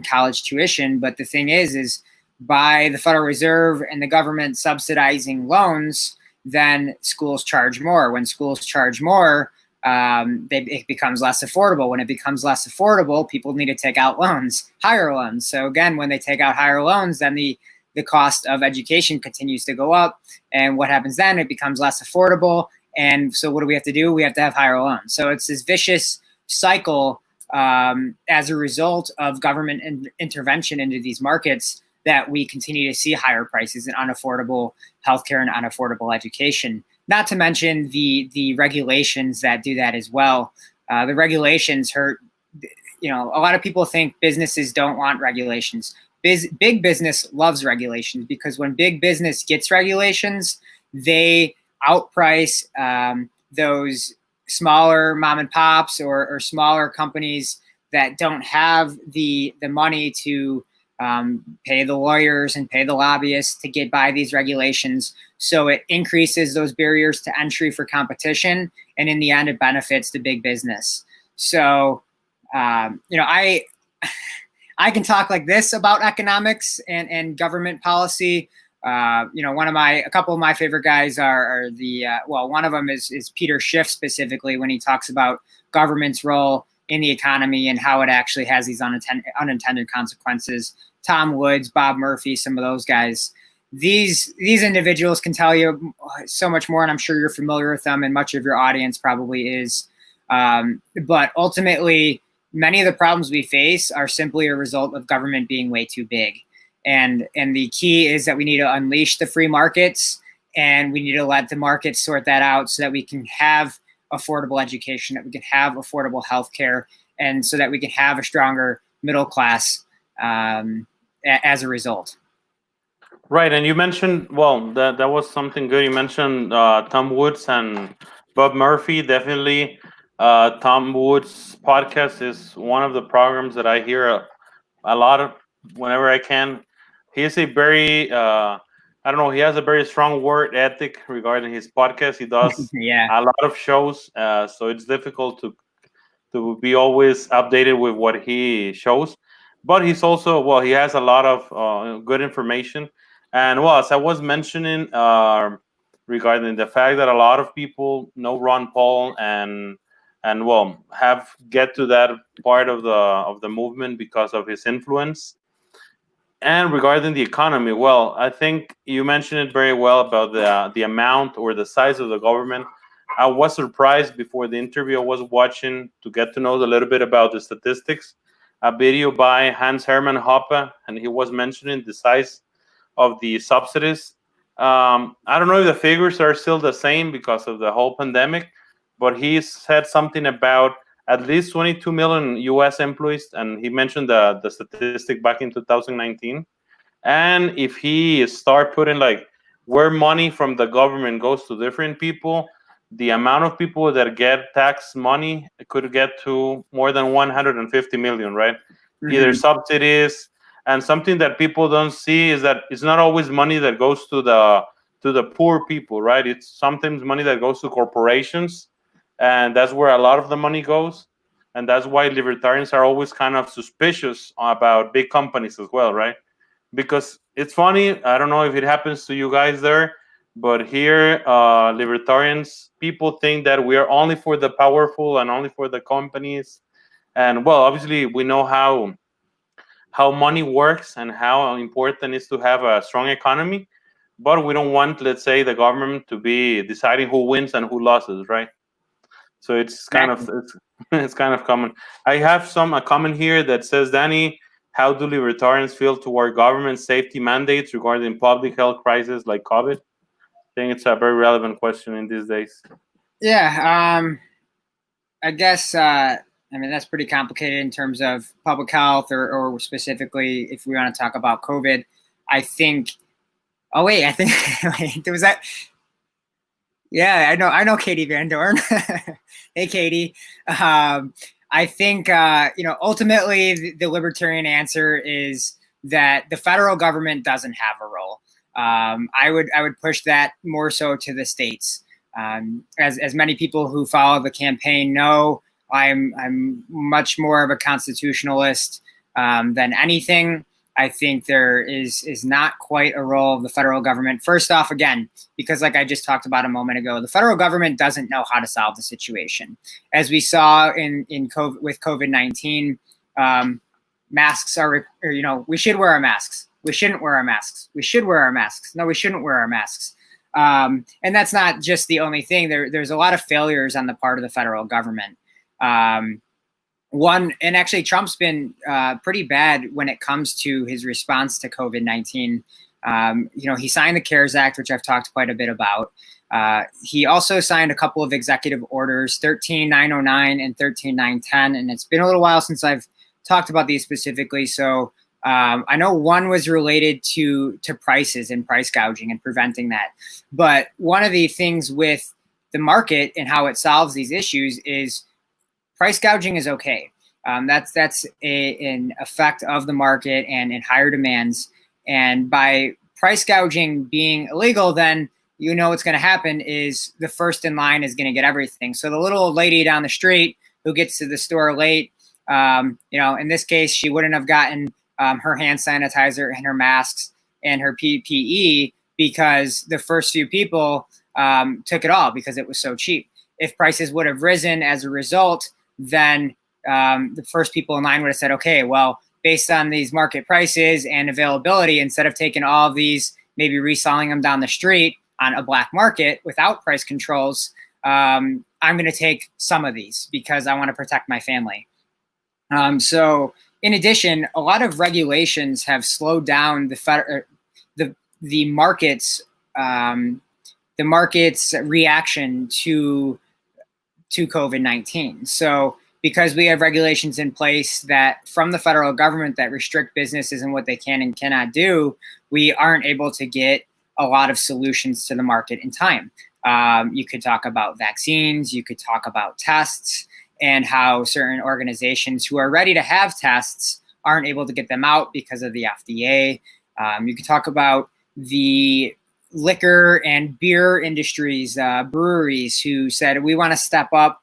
[SPEAKER 1] college tuition. But the thing is by the Federal Reserve and the government subsidizing loans, then schools charge more. When schools charge more, it becomes less affordable. When it becomes less affordable, people need to take out loans, higher loans. So again, when they take out higher loans, then the cost of education continues to go up. And what happens then? It becomes less affordable. And so what do we have to do? We have to have higher loans. So it's this vicious cycle as a result of government intervention into these markets that we continue to see higher prices and unaffordable healthcare and unaffordable education. Not to mention the regulations that do that as well. The regulations hurt a lot of people think businesses don't want regulations. Big business loves regulations, because when big business gets regulations, they outprice those smaller mom and pops or smaller companies that don't have the money to pay the lawyers and pay the lobbyists to get by these regulations. So it increases those barriers to entry for competition, and in the end, it benefits the big business. So, I can talk like this about economics and government policy. A couple of my favorite guys are one of them is Peter Schiff, specifically when he talks about government's role in the economy and how it actually has these unintended consequences. Tom Woods, Bob Murphy, some of those guys. These individuals can tell you so much more, and I'm sure you're familiar with them, and much of your audience probably is. But ultimately, many of the problems we face are simply a result of government being way too big. And the key is that we need to unleash the free markets, and we need to let the markets sort that out so that we can have affordable education, that we can have affordable healthcare, and so that we can have a stronger middle class as a result.
[SPEAKER 2] Right, and you mentioned, that was something good. You mentioned Tom Woods and Bob Murphy. Definitely, Tom Woods' podcast is one of the programs that I hear a lot of whenever I can. He is a very, he has a very strong work ethic regarding his podcast. He does a lot of shows, so it's difficult to be always updated with what he shows. But he's also, he has a lot of good information. And as I was mentioning regarding the fact that a lot of people know Ron Paul and have get to that part of the movement because of his influence. And regarding the economy, I think you mentioned it very well about the amount or the size of the government. I was surprised before the interview I was watching to get to know a little bit about the statistics. A video by Hans Hermann Hoppe, and he was mentioning the size of the subsidies. I don't know if the figures are still the same because of the whole pandemic, but he said something about at least 22 million U.S. employees, and he mentioned the statistic back in 2019. And if he start putting where money from the government goes to different people, the amount of people that get tax money could get to more than 150 million, right? Mm-hmm. Either subsidies, and something that people don't see is that it's not always money that goes to the poor people, right? It's sometimes money that goes to corporations, and that's where a lot of the money goes. And that's why libertarians are always kind of suspicious about big companies as well, right? Because it's funny, I don't know if it happens to you guys there, but here, libertarians, people think that we are only for the powerful and only for the companies. And obviously we know how money works and how important it is to have a strong economy, but we don't want, let's say, the government to be deciding who wins and who loses, right? So it's kind of common. I have a comment here that says, Danny, how do libertarians feel toward government safety mandates regarding public health crises like COVID? I think it's a very relevant question in these days.
[SPEAKER 1] Yeah, I guess, that's pretty complicated in terms of public health or specifically if we want to talk about COVID. I think, there was that. Yeah, I know Katie Van Dorn. Hey, Katie. I think, ultimately the libertarian answer is that the federal government doesn't have a role. I would push that more so to the states. As many people who follow the campaign know, I'm much more of a constitutionalist than anything. I think there is not quite a role of the federal government. First off, again, because like I just talked about a moment ago, the federal government doesn't know how to solve the situation. As we saw in COVID, with COVID-19, masks are, we should wear our masks. We shouldn't wear our masks. We should wear our masks. No, we shouldn't wear our masks. And that's not just the only thing. There's a lot of failures on the part of the federal government. And actually Trump's been pretty bad when it comes to his response to COVID-19. He signed the CARES Act, which I've talked quite a bit about. He also signed a couple of executive orders, 13909 and 13910, and it's been a little while since I've talked about these specifically. So I know one was related to prices and price gouging and preventing that. But one of the things with the market and how it solves these issues is price gouging is okay. That's an effect of the market and in higher demands. And by price gouging being illegal, then what's going to happen is the first in line is going to get everything. So the little old lady down the street who gets to the store late, in this case, she wouldn't have gotten her hand sanitizer and her masks and her PPE because the first few people took it all because it was so cheap. If prices would have risen as a result, then the first people in line would have said, okay, well, based on these market prices and availability, instead of taking all of these, maybe reselling them down the street on a black market without price controls, I'm going to take some of these because I want to protect my family. So in addition, a lot of regulations have slowed down the market's reaction to COVID-19. So because we have regulations in place that from the federal government that restrict businesses and what they can and cannot do, we aren't able to get a lot of solutions to the market in time. You could talk about vaccines, you could talk about tests, and how certain organizations who are ready to have tests aren't able to get them out because of the FDA. You could talk about the liquor and beer industries, breweries who said, we want to step up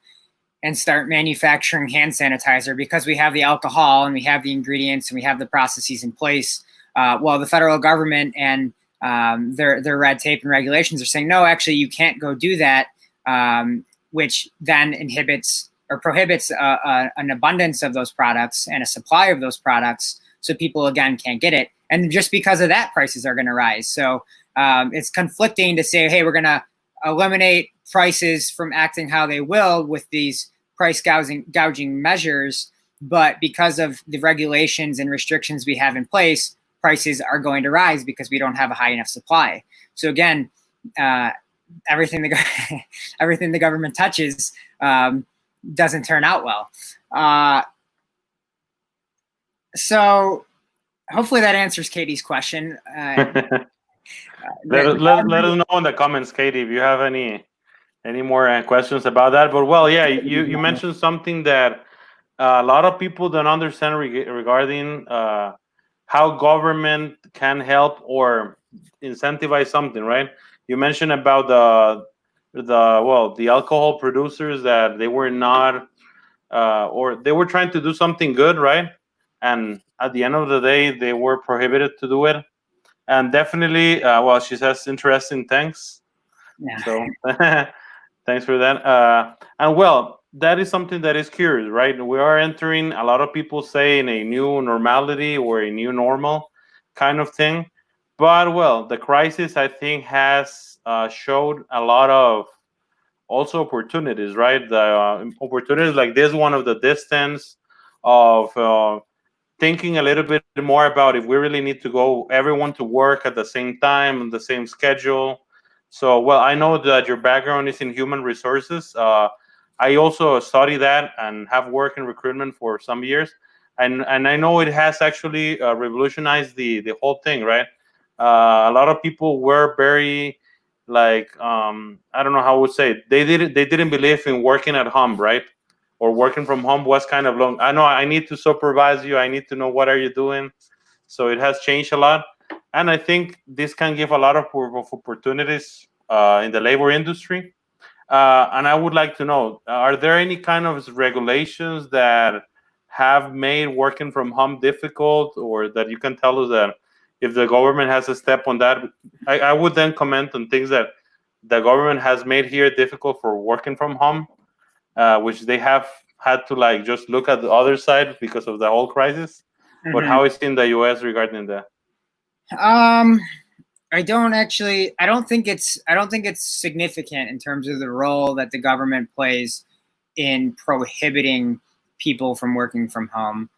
[SPEAKER 1] and start manufacturing hand sanitizer because we have the alcohol and we have the ingredients and we have the processes in place. Well, the federal government and their red tape and regulations are saying, no, actually, you can't go do that, which then inhibits or prohibits an abundance of those products and a supply of those products. So people, again, can't get it. And just because of that, prices are going to rise. So it's conflicting to say, hey, we're going to eliminate prices from acting how they will with these price gouging measures. But because of the regulations and restrictions we have in place, prices are going to rise because we don't have a high enough supply. So again, everything the government touches doesn't turn out well. So hopefully that answers Katie's question.
[SPEAKER 2] Let us know in the comments, Katie, if you have any more questions about that. But well, yeah, you mentioned something that a lot of people don't understand regarding how government can help or incentivize something, right? You mentioned about the alcohol producers that they were not or they were trying to do something good, right? And at the end of the day, they were prohibited to do it. And definitely, well, she says interesting things. Yeah. So thanks for that. And well, that is something that is curious, right? We are entering, a lot of people say, in a new normality or a new normal kind of thing. But well, the crisis, I think, has showed a lot of also opportunities, right? The opportunities like this one of the distance of thinking a little bit more about if we really need to go everyone to work at the same time on the same schedule. So, well, I know that your background is in human resources. I also study that and have worked in recruitment for some years, and I know it has actually revolutionized the whole thing, right? A lot of people were very like I don't know how I would say it. They didn't believe in working at home, right? Or working from home was kind of long. I know I need to supervise you. I need to know what are you doing. So it has changed a lot. And I think this can give a lot of opportunities in the labor industry. And I would like to know, are there any kind of regulations that have made working from home difficult, or that you can tell us that if the government has a step on that? I would then comment on things that the government has made here difficult for working from home, which they have had to like just look at the other side because of the whole crisis. Mm-hmm. But how is it in the US regarding that?
[SPEAKER 1] I don't think it's significant in terms of the role that the government plays in prohibiting people from working from home.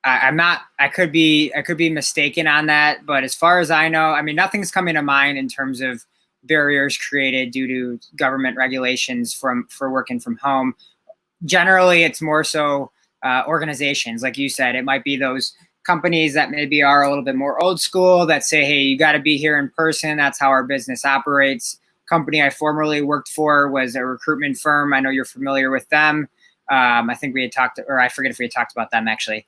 [SPEAKER 1] I'm not. I could be mistaken on that, but as far as I know, I mean, nothing's coming to mind in terms of barriers created due to government regulations for working from home. Generally, it's more so organizations, like you said. It might be those companies that maybe are a little bit more old school that say, "Hey, you got to be here in person. That's how our business operates." Company I formerly worked for was a recruitment firm. I know you're familiar with them. I think we had talked, or I forget if we had talked about them actually.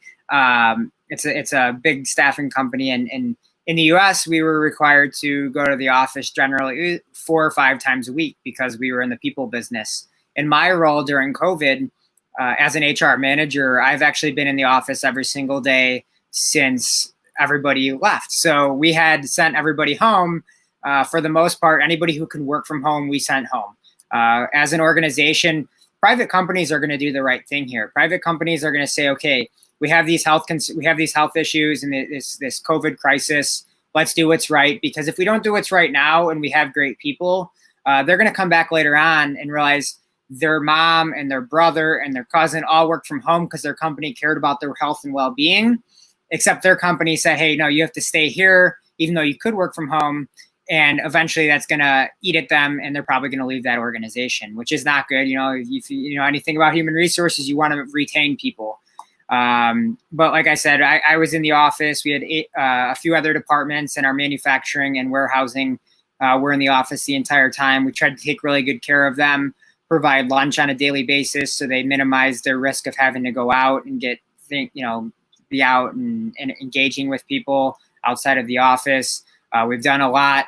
[SPEAKER 1] It's a big staffing company, and in the U.S. we were required to go to the office generally 4 or 5 times a week because we were in the people business. In my role during COVID, as an HR manager, I've actually been in the office every single day since everybody left. So we had sent everybody home. For the most part, anybody who can work from home, we sent home. As an organization, private companies are going to do the right thing here. Private companies are going to say, okay, we have these health issues and this COVID crisis. Let's do what's right, because if we don't do what's right now and we have great people, they're going to come back later on and realize their mom and their brother and their cousin all worked from home because their company cared about their health and well-being, except their company said, hey, no, you have to stay here, even though you could work from home. And eventually that's going to eat at them, and they're probably going to leave that organization, which is not good. If you know anything about human resources, you want to retain people. But like I said, I was in the office. We had a few other departments, and our manufacturing and warehousing were in the office the entire time. We tried to take really good care of them, provide lunch on a daily basis so they minimize their risk of having to go out and be out and engaging with people outside of the office. We've done a lot,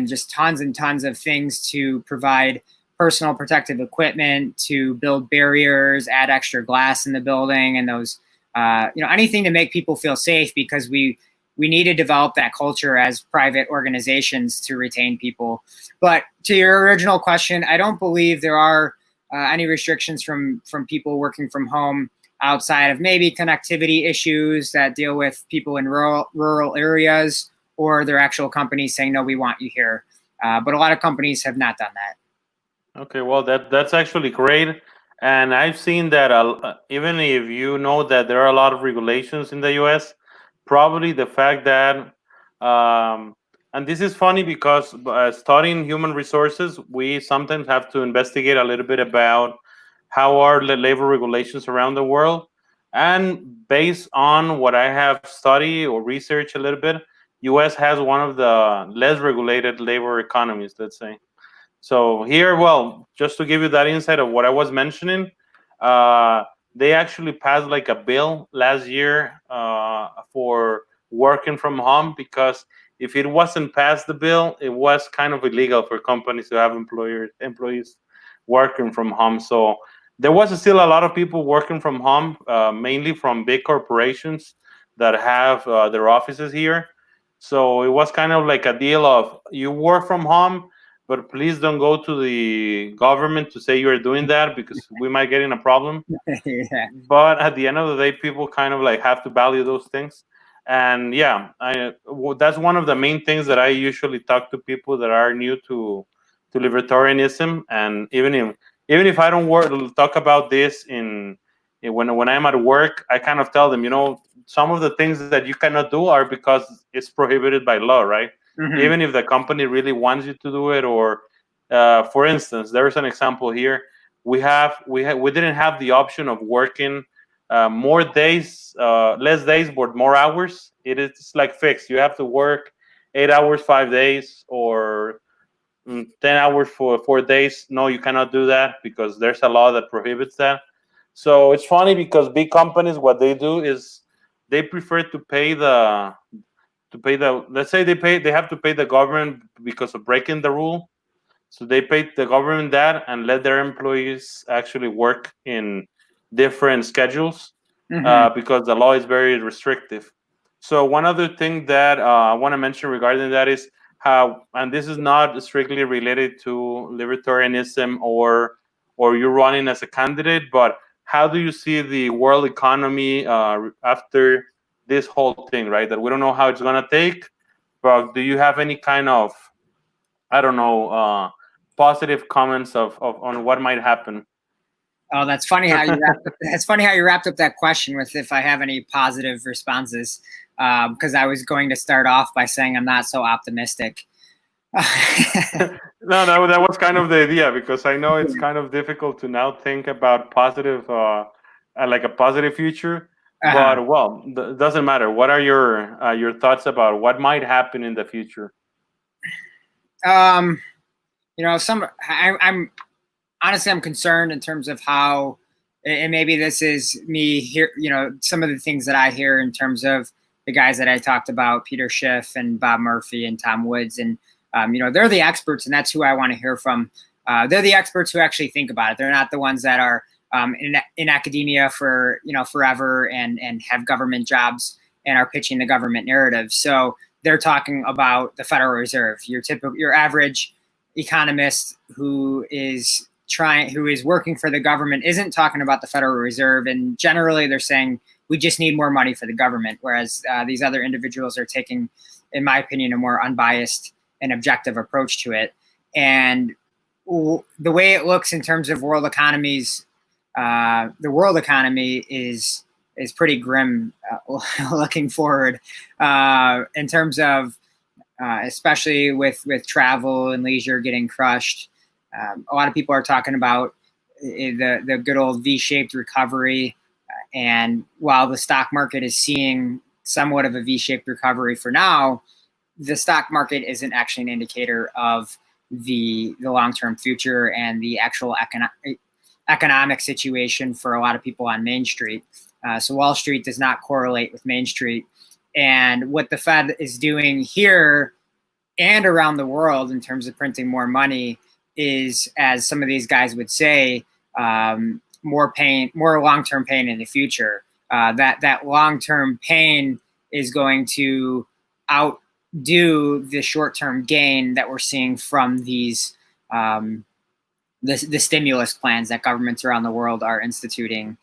[SPEAKER 1] just tons and tons of things to provide personal protective equipment, to build barriers, add extra glass in the building, and those, anything to make people feel safe, because we need to develop that culture as private organizations to retain people. But to your original question, I don't believe there are any restrictions from people working from home outside of maybe connectivity issues that deal with people in rural areas, or their actual companies saying, no, we want you here. But a lot of companies have not done that.
[SPEAKER 2] Okay, well, that's actually great. And I've seen that even if you know that there are a lot of regulations in the US, probably the fact that, and this is funny because studying human resources, we sometimes have to investigate a little bit about how are the labor regulations around the world. And based on what I have studied or researched a little bit, US has one of the less regulated labor economies, let's say. So here, well, just to give you that insight of what I was mentioning, they actually passed like a bill last year for working from home, because if it wasn't passed the bill, it was kind of illegal for companies to have employees working from home. So there was still a lot of people working from home, mainly from big corporations that have their offices here. So it was kind of like a deal of, you work from home, but please don't go to the government to say you're doing that, because we might get in a problem.
[SPEAKER 1] Yeah.
[SPEAKER 2] But at the end of the day, people kind of like have to value those things. And yeah, that's one of the main things that I usually talk to people that are new to libertarianism. And even if I don't talk about this when I'm at work, I kind of tell them, some of the things that you cannot do are because it's prohibited by law, right? Mm-hmm. Even if the company really wants you to do it, or for instance, there's an example here. We didn't have the option of working more days, less days, but more hours. It is like fixed. You have to work 8 hours, 5 days, or 10 hours for 4 days. No, you cannot do that because there's a law that prohibits that. So it's funny because big companies, what they do is they prefer to pay let's say they have to pay the government because of breaking the rule. So they pay the government that and let their employees actually work in different schedules, because the law is very restrictive. So one other thing that I want to mention regarding that is how, and this is not strictly related to libertarianism or you running as a candidate, but how do you see the world economy after this whole thing, right? That we don't know how it's going to take, but do you have any kind of, I don't know, positive comments on what might happen?
[SPEAKER 1] Oh, that's funny how you wrapped up that question with if I have any positive responses, because I was going to start off by saying I'm not so optimistic.
[SPEAKER 2] No, that was kind of the idea, because I know it's kind of difficult to now think about positive, like a positive future. But well, doesn't matter. What are your thoughts about what might happen in the future?
[SPEAKER 1] I'm honestly, I'm concerned in terms of how, and maybe this is me here, some of the things that I hear in terms of the guys that I talked about, Peter Schiff and Bob Murphy and Tom Woods. And, they're the experts, and that's who I want to hear from. They're the experts who actually think about it. They're not the ones that are in academia for, forever and have government jobs and are pitching the government narrative. So they're talking about the Federal Reserve, your average economist who is working for the government isn't talking about the Federal Reserve, and generally they're saying we just need more money for the government, whereas these other individuals are taking, in my opinion, a more unbiased and objective approach to it. And the way it looks in terms of world economies, the world economy is pretty grim looking forward in terms of especially with travel and leisure getting crushed. A lot of people are talking about the good old V-shaped recovery. And while the stock market is seeing somewhat of a V-shaped recovery for now, the stock market isn't actually an indicator of the long-term future and the actual economic situation for a lot of people on Main Street. So Wall Street does not correlate with Main Street. And what the Fed is doing here and around the world in terms of printing more money is, as some of these guys would say, more long-term pain in the future. That long-term pain is going to outdo the short-term gain that we're seeing from these the stimulus plans that governments around the world are instituting.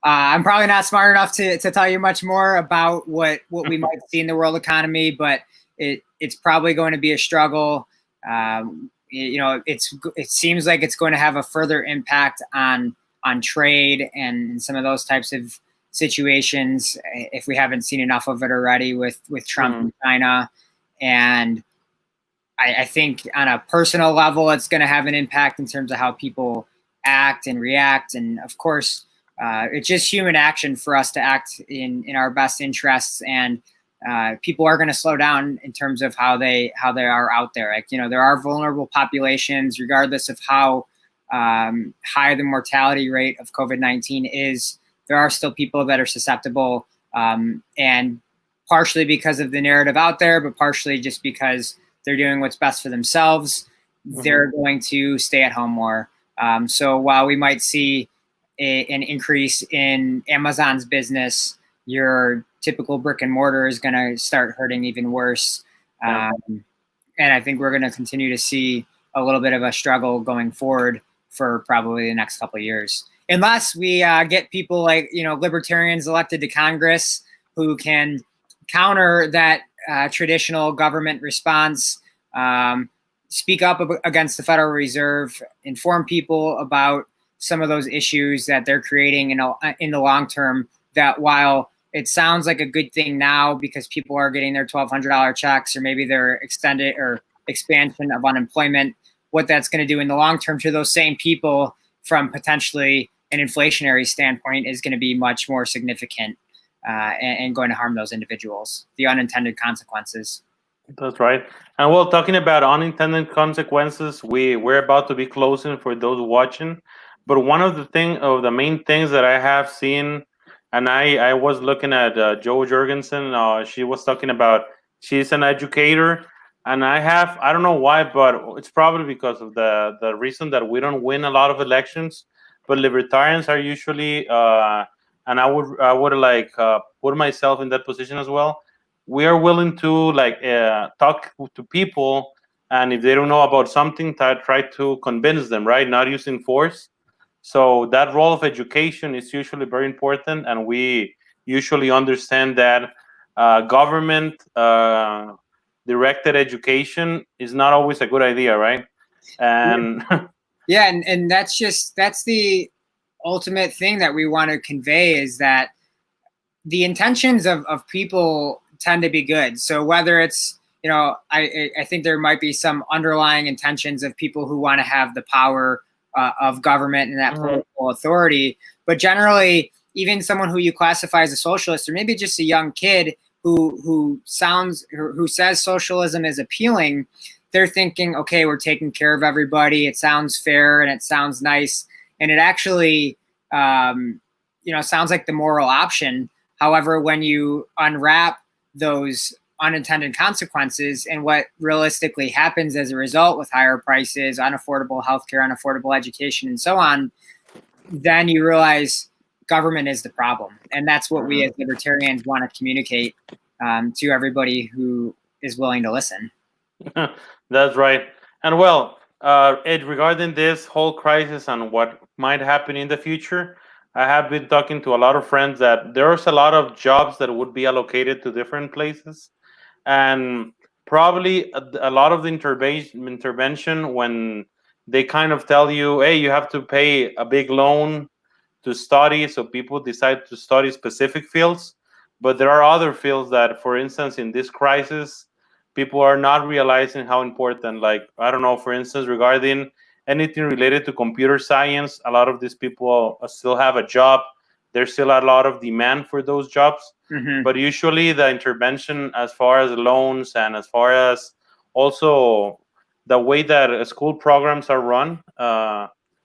[SPEAKER 1] I'm probably not smart enough to tell you much more about what we might see in the world economy, but it's probably going to be a struggle. It seems like it's going to have a further impact on trade and some of those types of situations, if we haven't seen enough of it already with Trump and China. And I think on a personal level, it's going to have an impact in terms of how people act and react. And of course, it's just human action for us to act in our best interests. And people are going to slow down in terms of how they are out there. Like, there are vulnerable populations, regardless of how high the mortality rate of COVID-19 is. There are still people that are susceptible, and partially because of the narrative out there, but partially just because they're doing what's best for themselves. They're going to stay at home more. So while we might see an increase in Amazon's business, your typical brick and mortar is going to start hurting even worse. And I think we're going to continue to see a little bit of a struggle going forward for probably the next couple of years, unless we get people like, libertarians elected to Congress who can counter that traditional government response, speak up against the Federal Reserve, inform people about some of those issues that they're creating in the long term, that while it sounds like a good thing now because people are getting their $1,200 checks or maybe their extended or expansion of unemployment, what that's going to do in the long term to those same people from potentially an inflationary standpoint is going to be much more significant and going to harm those individuals, the unintended consequences.
[SPEAKER 2] That's right. And well, talking about unintended consequences, we're about to be closing for those watching. But one of the main things that I have seen, and I was looking at Jo Jorgensen. She was talking about, she's an educator, and I don't know why, but it's probably because of the reason that we don't win a lot of elections. But libertarians are usually, and I would like put myself in that position as well. We are willing to talk to people, and if they don't know about something, try to convince them, right? Not using force. So that role of education is usually very important, and we usually understand that government directed education is not always a good idea, right? And
[SPEAKER 1] yeah, and that's the ultimate thing that we want to convey is that the intentions of people tend to be good. So whether it's, I think there might be some underlying intentions of people who want to have the power of government and that political authority, but generally, even someone who you classify as a socialist, or maybe just a young kid who says socialism is appealing, they're thinking, okay, we're taking care of everybody. It sounds fair and it sounds nice, and it actually, sounds like the moral option. However, when you unwrap those unintended consequences and what realistically happens as a result with higher prices, unaffordable healthcare, unaffordable education, and so on, then you realize government is the problem. And that's what we as libertarians want to communicate to everybody who is willing to listen.
[SPEAKER 2] That's right. And well, Ed, regarding this whole crisis and what might happen in the future, I have been talking to a lot of friends that there's a lot of jobs that would be allocated to different places. And probably a lot of the intervention when they kind of tell you, hey, you have to pay a big loan to study, so people decide to study specific fields. But there are other fields that, for instance, in this crisis, people are not realizing how important, like, I don't know, for instance, regarding anything related to computer science, a lot of these people still have a job. There's still a lot of demand for those jobs. But usually the intervention as far as loans and as far as also the way that school programs are run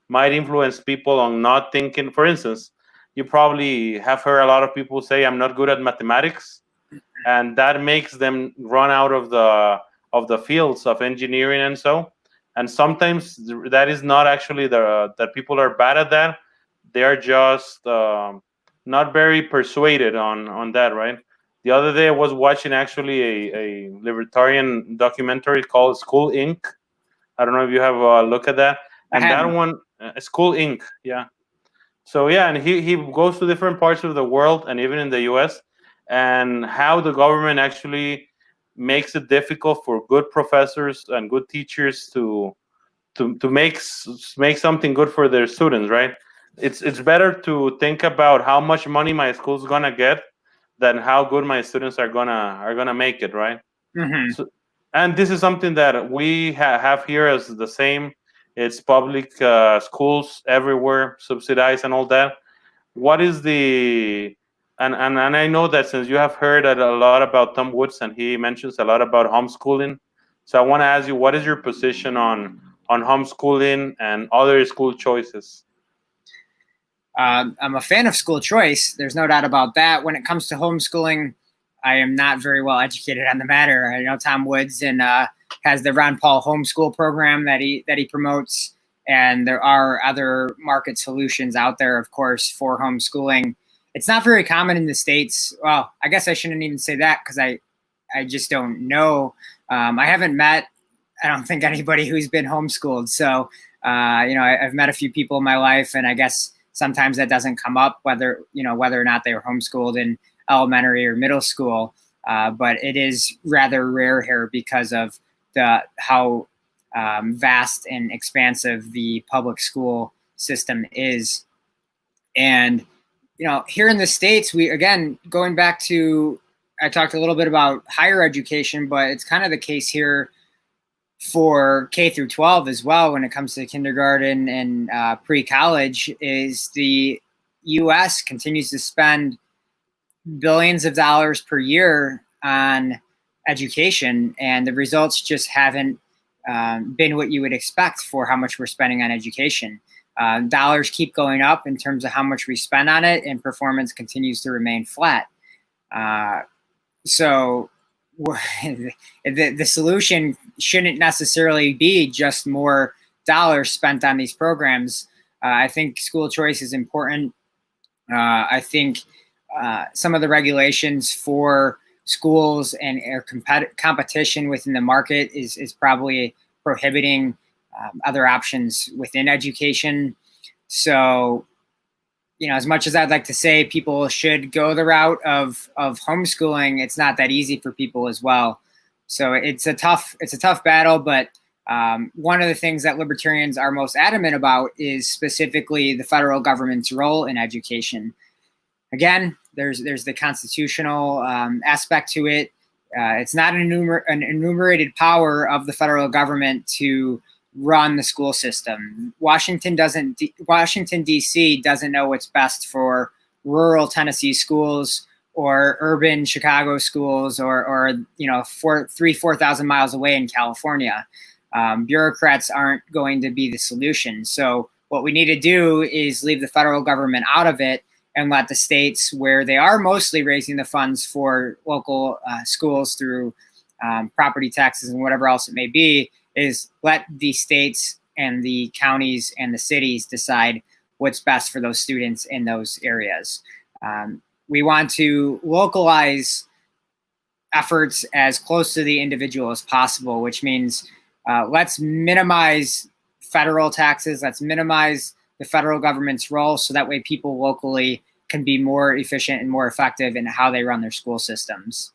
[SPEAKER 2] might influence people on not thinking. For instance, you probably have heard a lot of people say, I'm not good at mathematics, and that makes them run out of the fields of engineering and so. And sometimes that is not actually that people are bad at that. They are just not very persuaded on that, right? The other day I was watching actually a libertarian documentary called School Inc. I don't know if you have a look at that. And that one, School Inc. Yeah. So yeah, and he goes to different parts of the world and even in the US, and how the government actually makes it difficult for good professors and good teachers to make something good for their students, right? It's better to think about how much money my school's gonna get than how good my students are gonna make it, right? So, and this is something that we have here as the same. It's public schools everywhere, subsidized and all that. What is the and I know that since you have heard a lot about Tom Woods and he mentions a lot about homeschooling, so I want to ask you, what is your position on homeschooling and other school choices?
[SPEAKER 1] I'm a fan of school choice. There's no doubt about that. When it comes to homeschooling, I am not very well educated on the matter. I know Tom Woods and has the Ron Paul homeschool program that he promotes, and there are other market solutions out there, of course, for homeschooling. It's not very common in the States. Well, I guess I shouldn't even say that because I just don't know. I haven't met, I don't think, anybody who's been homeschooled. So, I've met a few people in my life, and I guess sometimes that doesn't come up whether or not they were homeschooled in elementary or middle school. But it is rather rare here because of how vast and expansive the public school system is. And here in the States, we, again, going back to, I talked a little bit about higher education, but it's kind of the case here for K through 12 as well when it comes to kindergarten and pre-college, is the U.S. continues to spend billions of dollars per year on education, and the results just haven't been what you would expect for how much we're spending on education. Dollars keep going up in terms of how much we spend on it, and performance continues to remain flat. So the solution shouldn't necessarily be just more dollars spent on these programs. I think school choice is important. I think some of the regulations for schools and competition within the market is probably prohibiting other options within education. So, as much as I'd like to say people should go the route of homeschooling, it's not that easy for people as well. So it's a tough battle, but One of the things that libertarians are most adamant about is specifically the federal government's role in education. Again, there's the constitutional aspect to it. It's not an enumerated power of the federal government to run the school system. Washington D.C. doesn't know what's best for rural Tennessee schools or urban Chicago schools, or 4,000 miles away in California. Bureaucrats aren't going to be the solution. So what we need to do is leave the federal government out of it and let the states, where they are mostly raising the funds for local schools through property taxes and whatever else it may be, is let the states and the counties and the cities decide what's best for those students in those areas. We want to localize efforts as close to the individual as possible, which means let's minimize federal taxes, let's minimize the federal government's role, so that way people locally can be more efficient and more effective in how they run their school systems.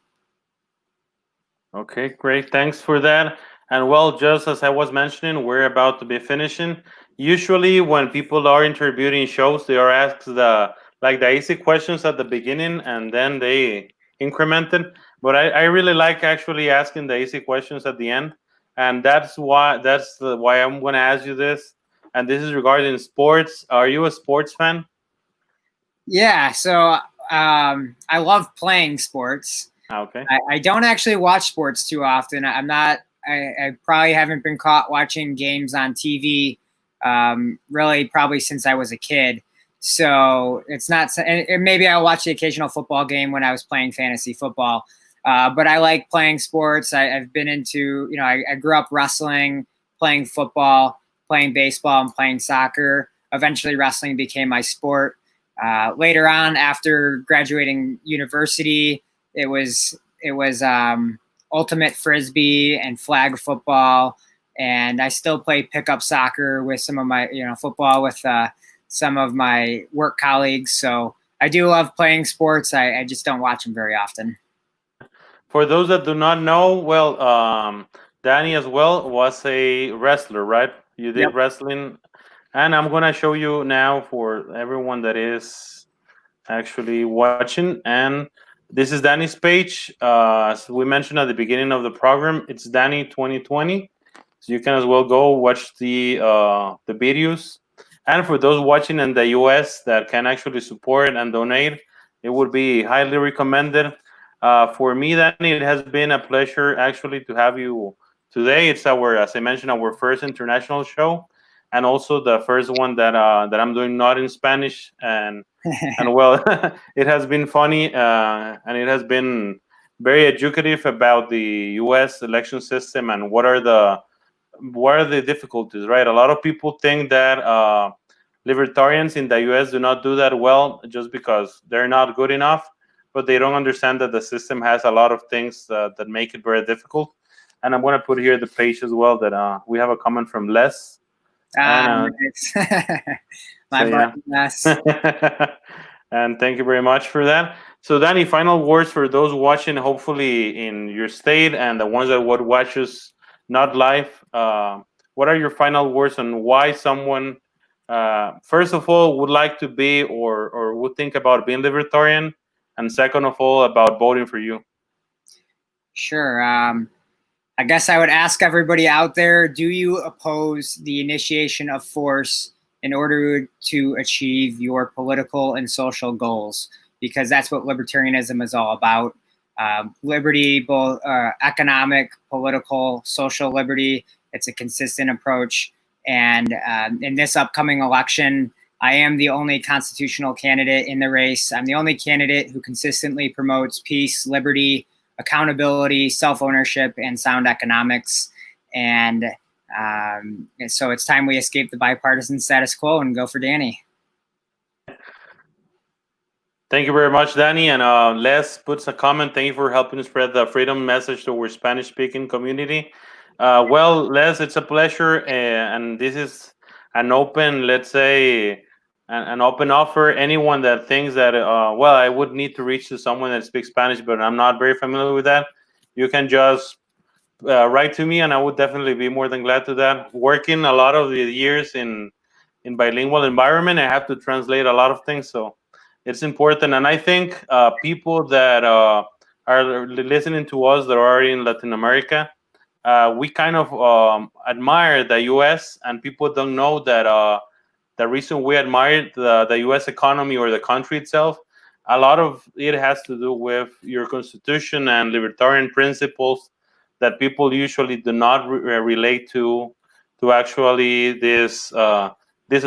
[SPEAKER 2] Okay, great. Thanks for that. And well, just as I was mentioning, we're about to be finishing. Usually when people are interviewing shows, they are asked the easy questions at the beginning, and then they increment it. But I really like actually asking the easy questions at the end. And that's why I'm going to ask you this. And this is regarding sports. Are you a sports fan?
[SPEAKER 1] Yeah, so I love playing sports.
[SPEAKER 2] Okay.
[SPEAKER 1] I don't actually watch sports too often. I probably haven't been caught watching games on TV really probably since I was a kid. So it's not, and maybe I'll watch the occasional football game when I was playing fantasy football. But I like playing sports. I've been into, I grew up wrestling, playing football, playing baseball, and playing soccer. Eventually wrestling became my sport. Later on, after graduating university, it was ultimate frisbee and flag football, and I still play pickup soccer with some of my football with some of my work colleagues. So I do love playing sports. I just don't watch them very often.
[SPEAKER 2] For those that do not know, well, Danny as well was a wrestler, right? You did wrestling. And I'm going to show you now for everyone that is actually watching. And this is Danny's page. As we mentioned at the beginning of the program, it's Danny 2020. So you can as well go watch the videos. And for those watching in the US that can actually support and donate, it would be highly recommended. For me, Danny, it has been a pleasure actually to have you today. It's as I mentioned, our first international show, and also the first one that I'm doing not in Spanish. And well, it has been funny, and it has been very educative about the U.S. election system and what are the difficulties, right? A lot of people think that libertarians in the U.S. do not do that well just because they're not good enough, but they don't understand that the system has a lot of things that make it very difficult. And I'm going to put here the page as well that we have a comment from Les.
[SPEAKER 1] Nice. Les.
[SPEAKER 2] And thank you very much for that. So Danny, final words for those watching, hopefully in your state, and the ones that would watch us not live. What are your final words on why someone, first of all, would like to be or would think about being libertarian? And second of all, about voting for you?
[SPEAKER 1] Sure. I guess I would ask everybody out there, do you oppose the initiation of force in order to achieve your political and social goals? Because that's what libertarianism is all about. Liberty, both economic, political, social liberty. It's a consistent approach. And in this upcoming election, I am the only constitutional candidate in the race. I'm the only candidate who consistently promotes peace, liberty, accountability, self-ownership, and sound economics. And so it's time we escape the bipartisan status quo and go for Danny.
[SPEAKER 2] Thank you very much, Danny. And Les puts a comment. Thank you for helping spread the freedom message to our Spanish-speaking community. Well, Les, it's a pleasure. And this is an open, let's say, an open offer. Anyone that thinks that, well, I would need to reach to someone that speaks Spanish, but I'm not very familiar with that, you can just write to me, and I would definitely be more than glad to that. Working a lot of the years in bilingual environment, I have to translate a lot of things, so it's important. And I think people that are listening to us that are in Latin America, we kind of admire the U.S., and people don't know that the reason we admire the U.S. economy or the country itself, a lot of it has to do with your constitution and libertarian principles that people usually do not relate to actually this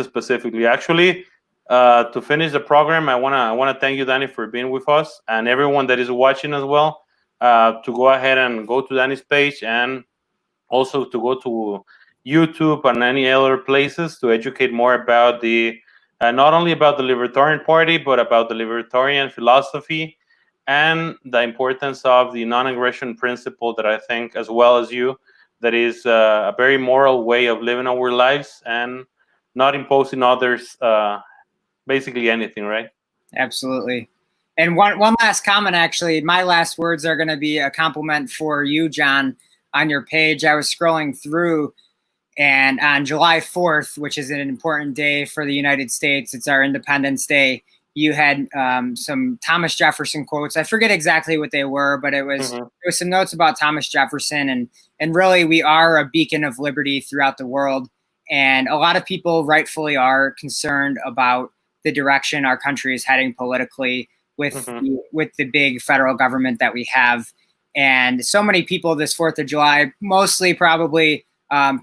[SPEAKER 2] specifically. Actually, to finish the program, I wanna thank you, Danny, for being with us, and everyone that is watching as well. To go ahead and go to Danny's page, and also to go to YouTube and any other places to educate more about the not only about the Libertarian Party, but about the libertarian philosophy and the importance of the non-aggression principle that I think, as well as you, that is a very moral way of living our lives and not imposing others basically anything, right?
[SPEAKER 1] Absolutely. And one last comment, actually. My last words are going to be a compliment for you, John, on your page. I was scrolling through, and on July 4th, which is an important day for the United States, it's our Independence Day, you had some Thomas Jefferson quotes. I forget exactly what they were, but it was some notes about Thomas Jefferson. And really, we are a beacon of liberty throughout the world. And a lot of people rightfully are concerned about the direction our country is heading politically with the big federal government that we have. And so many people this 4th of July, mostly probably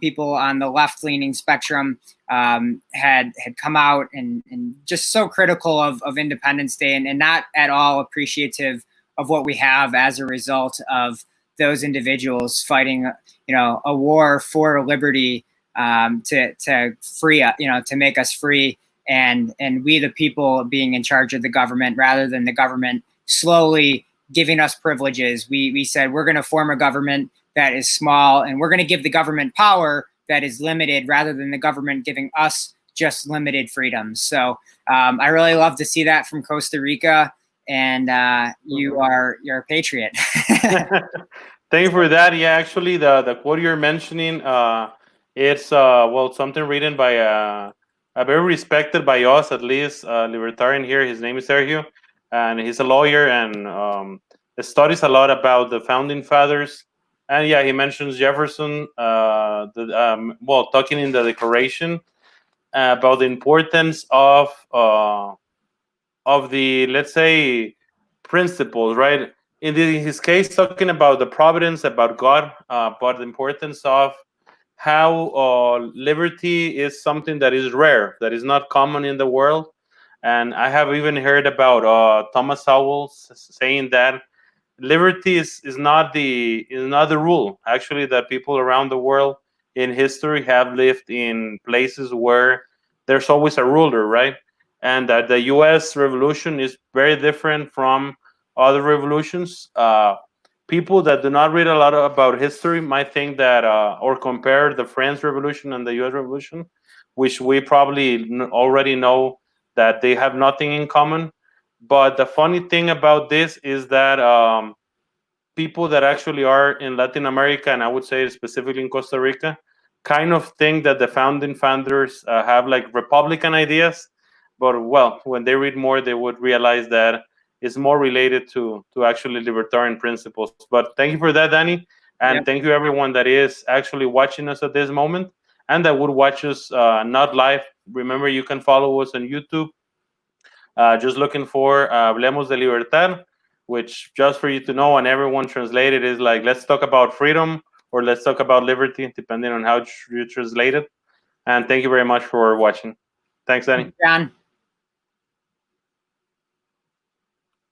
[SPEAKER 1] people on the left-leaning spectrum, had come out and just so critical of Independence Day and not at all appreciative of what we have as a result of those individuals fighting, a war for liberty, to free, to make us free. And we, the people, being in charge of the government rather than the government slowly giving us privileges. We said we're going to form a government that is small, and we're going to give the government power that is limited rather than the government giving us just limited freedoms. So I really love to see that from Costa Rica, and you're a patriot.
[SPEAKER 2] Thank you for that. Yeah, actually, the quote you're mentioning, it's something written by a very respected by us, at least, libertarian here. His name is Sergio, and he's a lawyer and studies a lot about the founding fathers. And yeah, he mentions Jefferson, talking in the Declaration about the importance of the, let's say, principles, right? In his case, talking about the providence, about God, but the importance of how liberty is something that is rare, that is not common in the world. And I have even heard about Thomas Sowell saying that liberty is not the rule. Actually, that people around the world in history have lived in places where there's always a ruler, right? And that the U.S. Revolution is very different from other revolutions. People that do not read a lot about history might think that or compare the French Revolution and the U.S. Revolution, which we probably already know that they have nothing in common. But the funny thing about this is that people that actually are in Latin America, and I would say specifically in Costa Rica, kind of think that the founding fathers have like Republican ideas. But when they read more, they would realize that it's more related to actually libertarian principles. But thank you for that, Danny. And thank you everyone that is actually watching us at this moment and that would watch us not live. Remember, you can follow us on YouTube. Just looking for Hablemos de Libertad, which, just for you to know, and everyone translated, is like, let's talk about freedom or let's talk about liberty, depending on how you translate it. And thank you very much for watching. Thanks, Danny.
[SPEAKER 1] John.